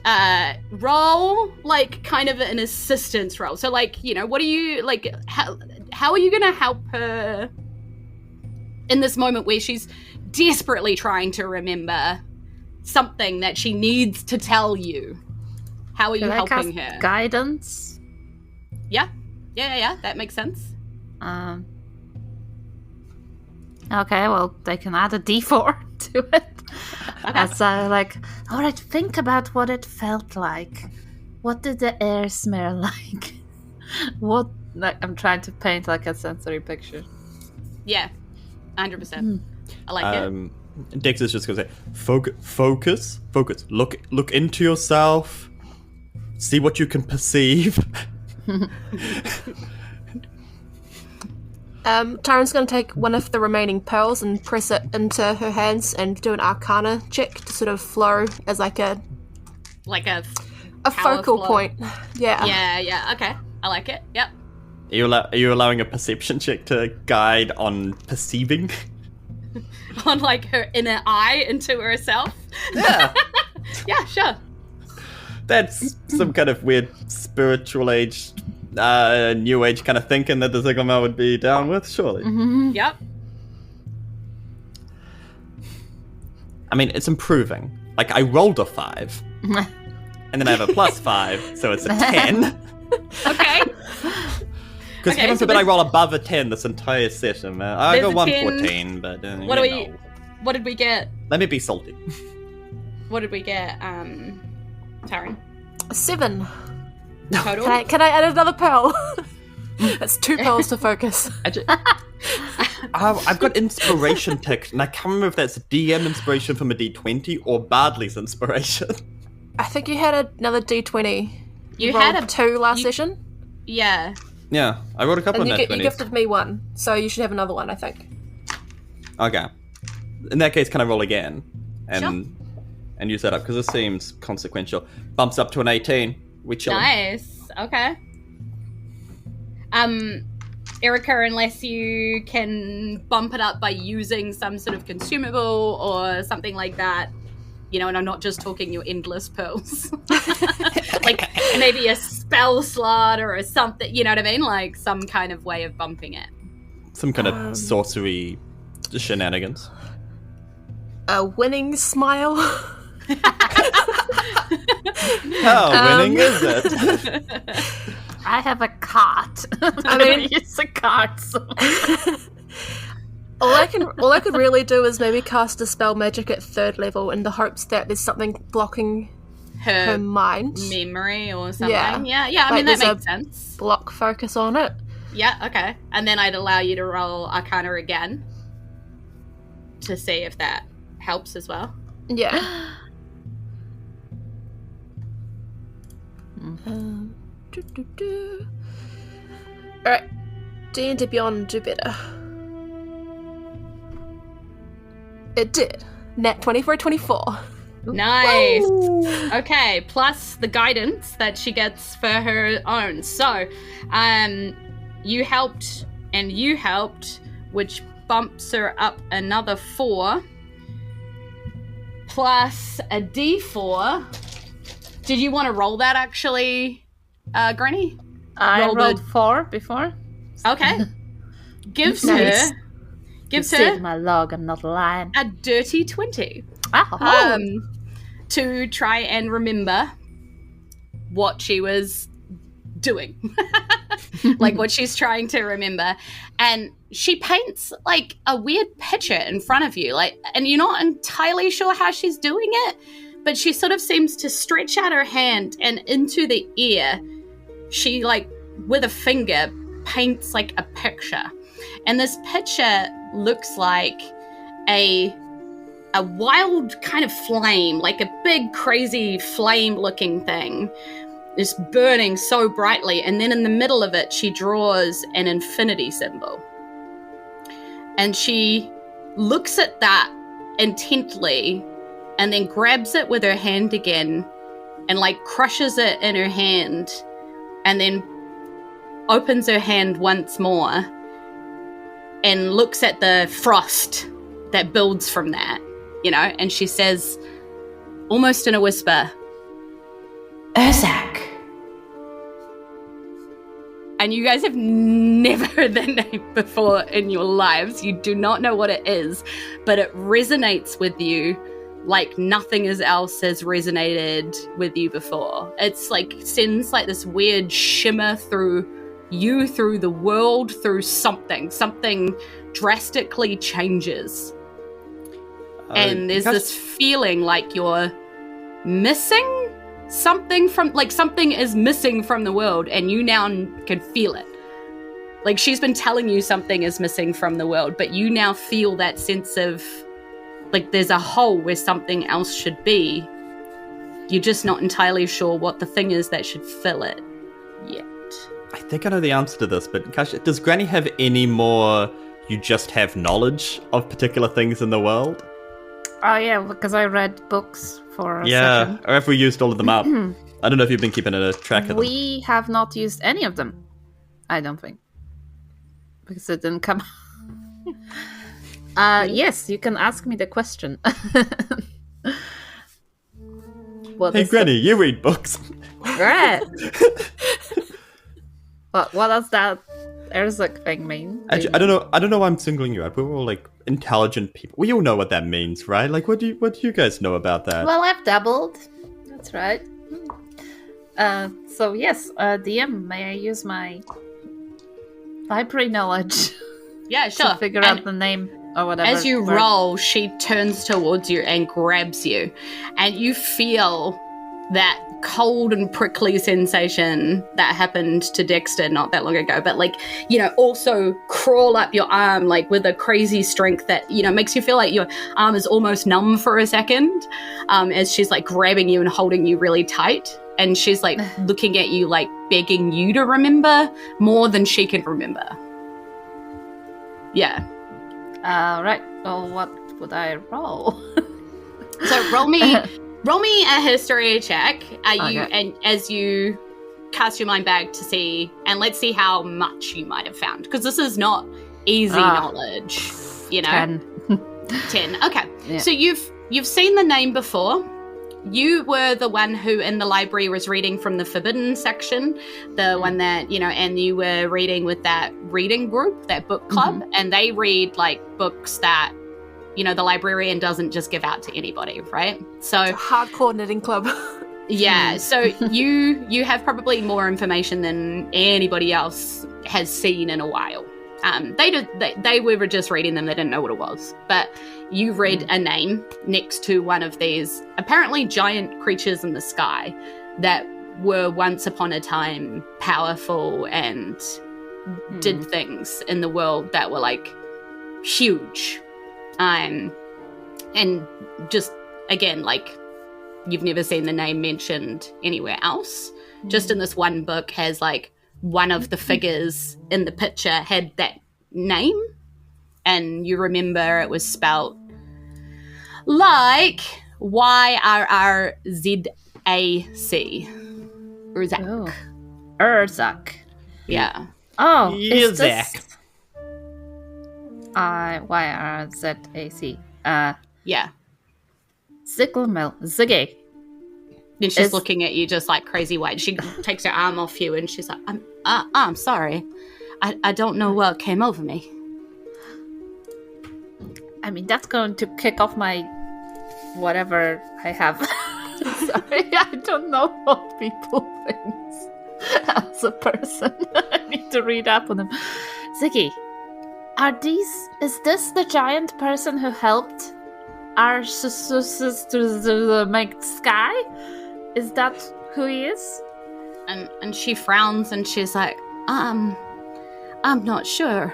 roll, like, kind of an assistance role. So, like, you know, what are you, like, how are you going to help her in this moment where she's desperately trying to remember something that she needs to tell you? How are you helping her? Guidance? Yeah, that makes sense. Okay, well, they can add a D4 to it. Okay. As I alright, think about what it felt like. What did the air smell like? I'm trying to paint like a sensory picture. Yeah, 100%. I like it. Dexter's just gonna say, focus. Look into yourself. See what you can perceive. Taryn's going to take one of the remaining pearls and press it into her hands and do an arcana check to sort of flow as like a focal flow. point. Yeah. Okay, I like it. Yep. Are you allowing a perception check to guide on perceiving? On like her inner eye into herself? Yeah. Yeah, sure. That's some kind of weird spiritual age, new age kind of thinking that the Ziglamel would be down with, surely. Mm-hmm. Yep. I mean, it's improving. Like, I rolled a 5. And then I have a +5, so it's a 10. Okay. Because heaven forbid I roll above a 10 this entire session, man. I got 114, but what did we get? Let me be salty. What did we get, Taryn? 7. Total? Can I add another pearl? That's 2 pearls to focus. I've got inspiration text, and I can't remember if that's DM inspiration from a D20 or Bardley's inspiration. I think you had another D20. You had a 2 last session? Yeah. Yeah, I rolled a couple And of you nat 20s. gifted me one, so you should have another one, I think. Okay. In that case, can I roll again? And Sure. and use that up, because this seems consequential. Bumps up to an 18. We chill. Nice. Okay. Erika, unless you can bump it up by using some sort of consumable or something like that, you know, and I'm not just talking your endless pearls. Like maybe a spell slot or something, you know what I mean? Like some kind of way of bumping it. Some kind of sorcery shenanigans. A winning smile. How winning is it? I have a cart. I mean, use a cart. So. All I could really do is maybe cast a spell magic at 3rd level in the hopes that there's something blocking her mind. Memory or something. Yeah. Yeah. I mean, that makes sense. Block focus on it. Yeah, okay. And then I'd allow you to roll Arcana again to see if that helps as well. Yeah. Alright. D&D Beyond, do better. It did. Nat 20 for a 24. Nice. Woo! Okay, plus the guidance that she gets for her own. So, you helped and you helped, which bumps her up another 4. Plus a D4. Did you want to roll that actually, Granny? I rolled 4 before. Okay. Gives Nice. her my log, I'm not lying. a dirty 20. Oh. To try and remember what she was doing. Like what she's trying to remember. And she paints like a weird picture in front of you. Like, and you're not entirely sure how she's doing it, but she sort of seems to stretch out her hand, and into the air, she like with a finger paints like a picture. And this picture looks like a wild kind of flame, like a big crazy flame looking thing, is burning so brightly, and then in the middle of it she draws an infinity symbol. And she looks at that intently and then grabs it with her hand again and like crushes it in her hand, and then opens her hand once more and looks at the frost that builds from that, you know, and she says, almost in a whisper, Urzak. And you guys have never heard that name before in your lives. You do not know what it is, but it resonates with you like nothing else has resonated with you before. It's like sends like this weird shimmer through you, through the world, through something drastically changes. And there's this feeling like you're missing something from, like something is missing from the world, and you now can feel it. Like she's been telling you something is missing from the world, but you now feel that sense of like there's a hole where something else should be. You're just not entirely sure what the thing is that should fill it yet. I think I know the answer to this, but Kasia, does Granny have any more you just have knowledge of particular things in the world? Oh yeah, because I read books for a Yeah, second. or have we used all of them up? I don't know if you've been keeping a track of them. We have not used any of them. I don't think. Because it didn't come. Yes, you can ask me the question. Hey Granny, you read books. Right. What does that Urzak thing mean? Actually, I don't know why I'm singling you out. We're all like intelligent people. We all know what that means, right? Like what do you guys know about that? Well, I've dabbled. That's right. So yes, DM, may I use my library knowledge Yeah, sure. to figure out the name or whatever? As you word? roll, she turns towards you and grabs you. And you feel that cold and prickly sensation that happened to Dexter not that long ago. But, like, you know, also crawl up your arm, like, with a crazy strength that, you know, makes you feel like your arm is almost numb for a second as she's, like, grabbing you and holding you really tight. and she's like looking at you like begging you to remember more than she can remember. Yeah. Right. Well, what would I roll? So roll me a history check. And as you cast your mind back to see, and let's see how much you might have found, because this is not easy knowledge. 10. Okay. Yeah. So you've seen the name before. You were the one who in the library was reading from the forbidden section, the one that, and you were reading with that reading group, that book club, and they read like books that, the librarian doesn't just give out to anybody, right? So it's a hardcore knitting club. Yeah, so you have probably more information than anybody else has seen in a while. They were just reading them, they didn't know what it was. But you read a name next to one of these apparently giant creatures in the sky that were once upon a time powerful and did things in the world that were like huge. And just again, like you've never seen the name mentioned anywhere else. Just in this one book has like one of the figures in the picture had that name, and you remember it was spelled like YRRZAC. Urzak. Urzak. Yeah. Oh, is Urzak. YRZAC. Yeah. Ziggy. Then she's looking at you just like crazy white. She takes her arm off you and she's like, I'm sorry. I don't know what came over me. I mean, that's going to kick off my whatever I have. Sorry, I don't know what people think as a person. I need to read up on them. Ziggy, is this the giant person who helped our to make sky? Is that who he is? And she frowns and she's like, I'm not sure.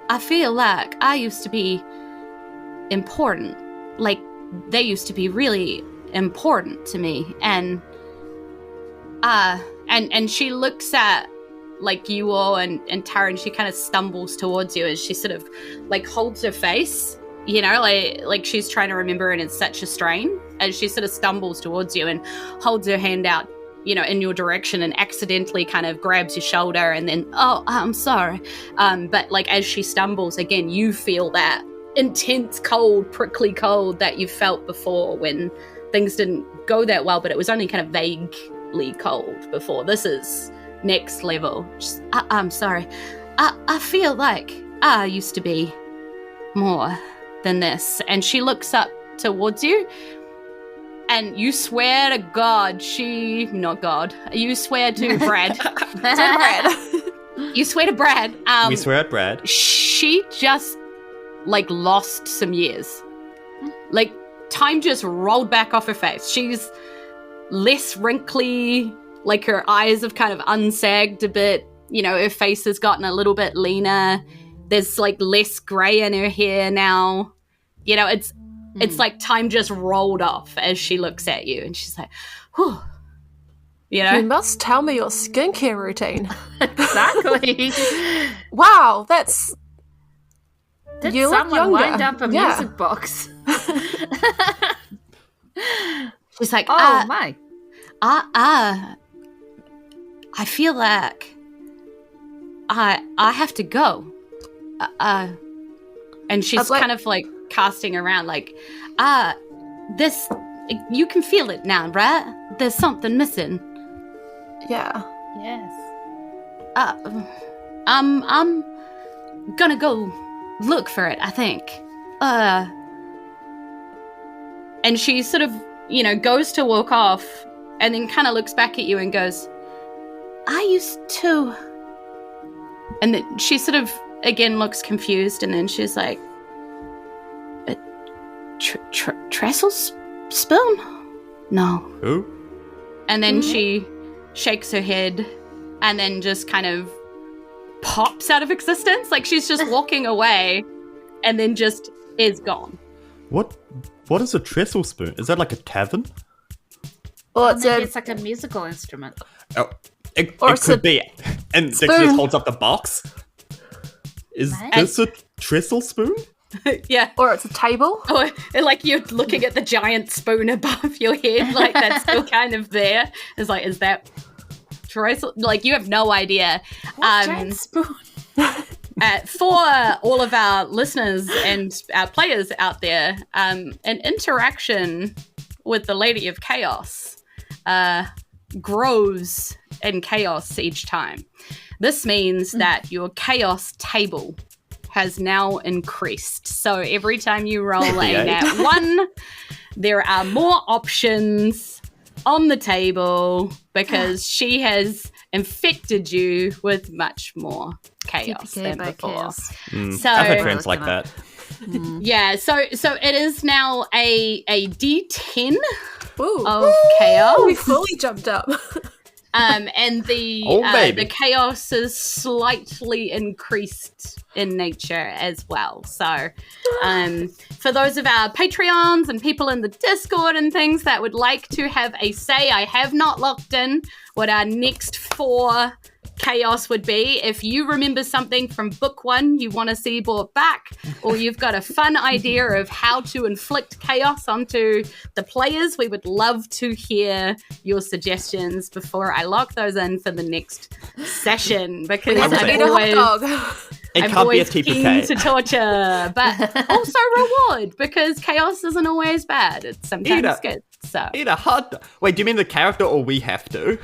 I feel like I used to be important. Like, they used to be really important to me. And she looks at, like, you all and Taryn. She kind of stumbles towards you as she sort of, like, holds her face, like she's trying to remember, and it's such a strain. As she sort of stumbles towards you and holds her hand out, in your direction, and accidentally kind of grabs your shoulder, and then, oh, I'm sorry. But, like, as she stumbles, again, you feel that intense cold, prickly cold that you felt before when things didn't go that well, but it was only kind of vaguely cold before. This is next level. Just, I'm sorry. I feel like I used to be more than this. And she looks up towards you, and you swear to God, you swear to Brad. You swear to Brad. We swear at Brad. She just, like, lost some years. Like, time just rolled back off her face. She's less wrinkly, like her eyes have kind of unsagged a bit. Her face has gotten a little bit leaner. There's, like, less grey in her hair now. It's like time just rolled off as she looks at you, and she's like, whew. You must tell me your skincare routine. Exactly. Wow, that's... Did you someone wind up a music box? She's like, oh my. I feel like I have to go. And she's kind of like casting around, like, this, you can feel it now, right? There's something missing. Yeah. Yes. I'm gonna go look for it, I think. And she sort of, goes to walk off, and then kind of looks back at you and goes, I used to... And then she sort of, again, looks confused, and then she's like, a trestle spoon? No. Who? And then she shakes her head, and then just kind of pops out of existence. Like, she's just walking away, and then just is gone. What is a trestle spoon? Is that like a tavern? Or It's like a musical instrument. Oh, it could be. And Dexter just holds up the box. Is this a trestle spoon? Yeah. Or it's a table. Or like you're looking at the giant spoon above your head, like that's still kind of there. It's like, is that trestle? Like you have no idea. Giant spoon. For all of our listeners and our players out there, an interaction with the Lady of Chaos grows in chaos each time. This means that your chaos table has now increased. So every time you roll a nat 1, there are more options on the table because she has infected you with much more chaos than before. So I've had friends like that. Yeah, so it is now a D10 Ooh. of chaos. We fully jumped up. And the chaos is slightly increased in nature as well. So for those of our Patreons and people in the Discord and things that would like to have a say, I have not locked in what our next 4 chaos would be. If you remember something from book 1 you want to see brought back, or you've got a fun idea of how to inflict chaos onto the players, we would love to hear your suggestions before I lock those in for the next session, because I'm always keen to torture, but also reward, because chaos isn't always bad. It's sometimes good. So eat a hot dog. Wait, do you mean the character or we have to?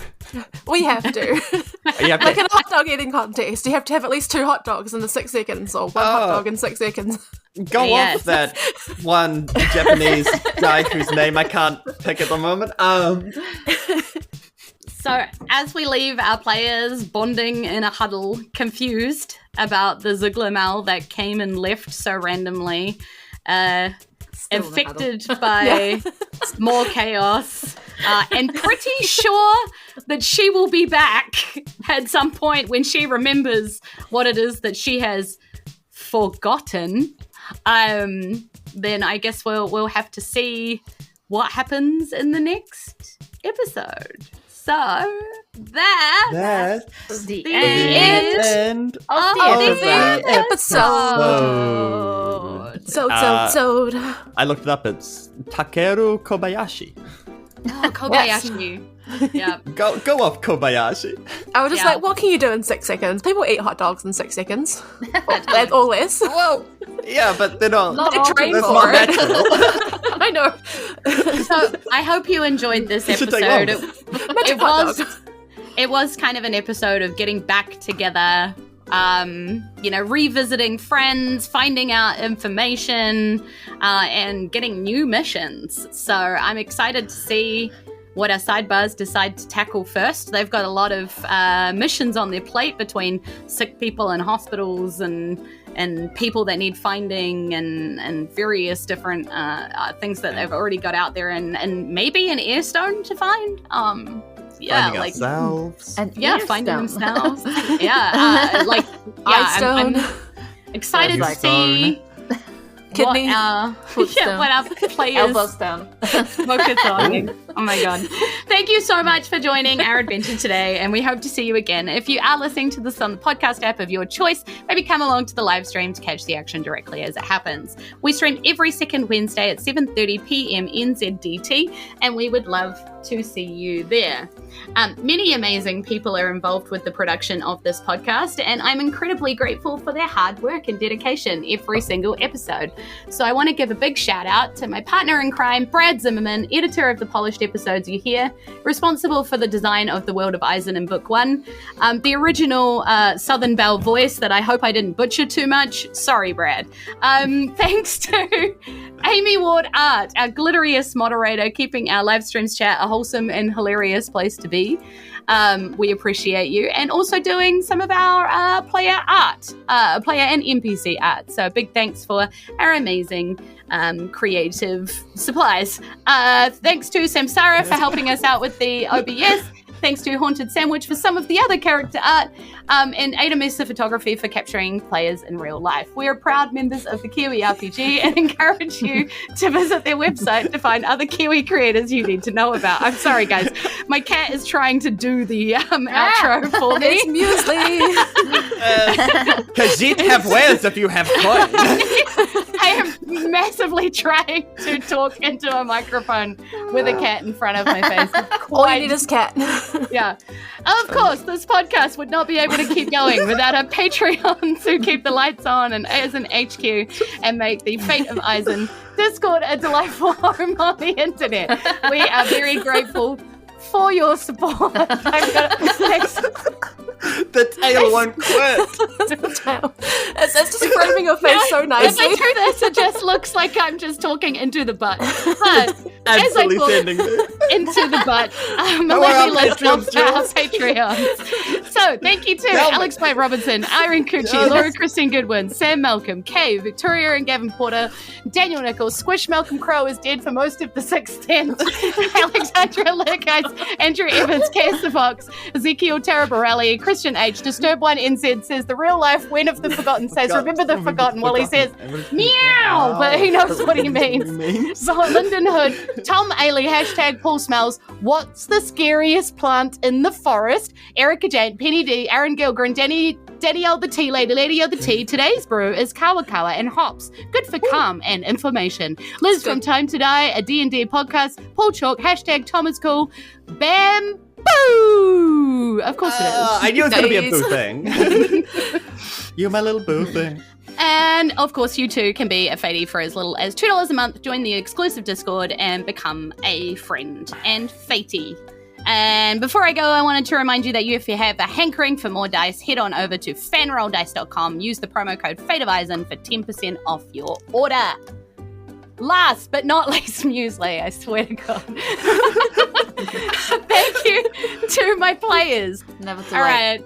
We have to. Like in a hot dog eating contest, you have to have at least 2 hot dogs in the 6 seconds, or 1 hot dog in 6 seconds. Go off that one Japanese guy whose name I can't pick at the moment. So as we leave our players bonding in a huddle, confused about the Ziglamal that came and left so randomly, infected by more chaos, and pretty sure that she will be back at some point when she remembers what it is that she has forgotten, then I guess we'll have to see what happens in the next episode. So that's the end of the episode. So. I looked it up. It's Takeru Kobayashi. Oh, Kobayashi. Yeah. Go off, Kobayashi. I was just like, what can you do in 6 seconds? People eat hot dogs in 6 seconds. or less. Whoa. Yeah, but they're not. They train that's for not it. natural. I know. So I hope you enjoyed this episode. It was kind of an episode of getting back together, revisiting friends, finding out information, and getting new missions. So I'm excited to see what our sidebars decide to tackle first. They've got a lot of missions on their plate between sick people in hospitals and people that need finding and various different things that they've already got out there, and maybe an airstone to find. Finding ourselves. Finding themselves. I'm excited to see kidney, what our players elbows down. focus on. Oh my god. Thank you so much for joining our adventure today, and we hope to see you again. If you are listening to this on the podcast app of your choice, maybe come along to the live stream to catch the action directly as it happens. We stream every second Wednesday at 7:30 p.m. NZDT, and we would love to see you there. Many amazing people are involved with the production of this podcast, and I'm incredibly grateful for their hard work and dedication every single episode. So I want to give a big shout out to my partner in crime, Brad Zimmerman, editor of the polished episodes you hear, responsible for the design of the world of Isen in Book 1, the original Southern Belle voice that I hope I didn't butcher too much. Sorry, Brad. Thanks to Amy Ward Art, our glitteriest moderator, keeping our live streams chat a wholesome and hilarious place to be. We appreciate you, and also doing some of our player art, player and NPC art. So big thanks for our amazing creative supplies. Thanks to Samsara for helping us out with the OBS, Thanks to Haunted Sandwich for some of the other character art, and Ada Mercer Photography for capturing players in real life. We are proud members of the Kiwi RPG and encourage you to visit their website to find other Kiwi creators you need to know about. I'm sorry, guys. My cat is trying to do the outro for me. It's muesli. Khajiit have wares if you have coin. I am massively trying to talk into a microphone with a cat in front of my face. All you need is cat. Yeah. Of course, this podcast would not be able to keep going without our Patreons who keep the lights on and as an HQ and make the Fate of Isen Discord a delightful home on the internet. We are very grateful for your support. The tail won't quit. It's just framing your face so nicely. If I do this, it just looks like I'm just talking into the butt. But Absolutely standing there. Into the butt, millennials love our Patreons. So thank you to Alex Blake Robinson, Irene Cucci, Laura Christine Goodwin, Sam Malcolm, Kay, Victoria and Gavin Porter, Daniel Nichols, Squish Malcolm Crow is dead for most of the sixth end, Alexandra Lurkis, Andrew Evans, Cass Fox, Ezekiel Taraborelli, Christian H, Disturb One NZ says the real life when of the forgotten says remember the forgotten while he says meow, but he knows what he means. So Lyndon Hood, Tom Ailey, hashtag Paul Smells, what's the scariest plant in the forest? Erika Jayne, Penny D, Aaron Gilgren, Danielle the Tea Lady, Lady of the Tea. Today's brew is Kawakawa and hops. Good for calm and information. Liz from Time to Die, a D&D podcast. Paul Chalk, hashtag Tom is cool. Bam Boo! Of course it is. I knew it was going to be a boo thing. You're my little boo thing. And of course, you too can be a fatey for as little as $2 a month. Join the exclusive Discord and become a friend and fatey. And before I go, I wanted to remind you that if you have a hankering for more dice, head on over to fanrolldice.com. Use the promo code FateOfEisen for 10% off your order. Last but not least, muesli, I swear to God. Thank you to my players. Never too late. All right,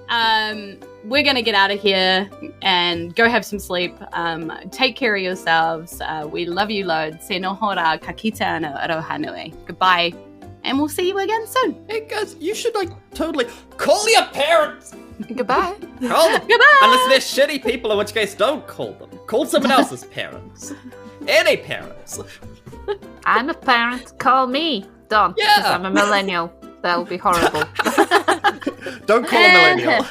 we're going to get out of here and go have some sleep. Take care of yourselves. We love you loads. Se no hora kakita no aroha nui. Goodbye. And we'll see you again soon. Hey guys, you should totally call your parents. Goodbye. Call them. Goodbye. Unless they're shitty people, in which case don't call them. Call someone else's parents. Any parents. I'm a parent. Call me. Don't. Yeah. Because I'm a millennial. That would be horrible. Don't call a millennial.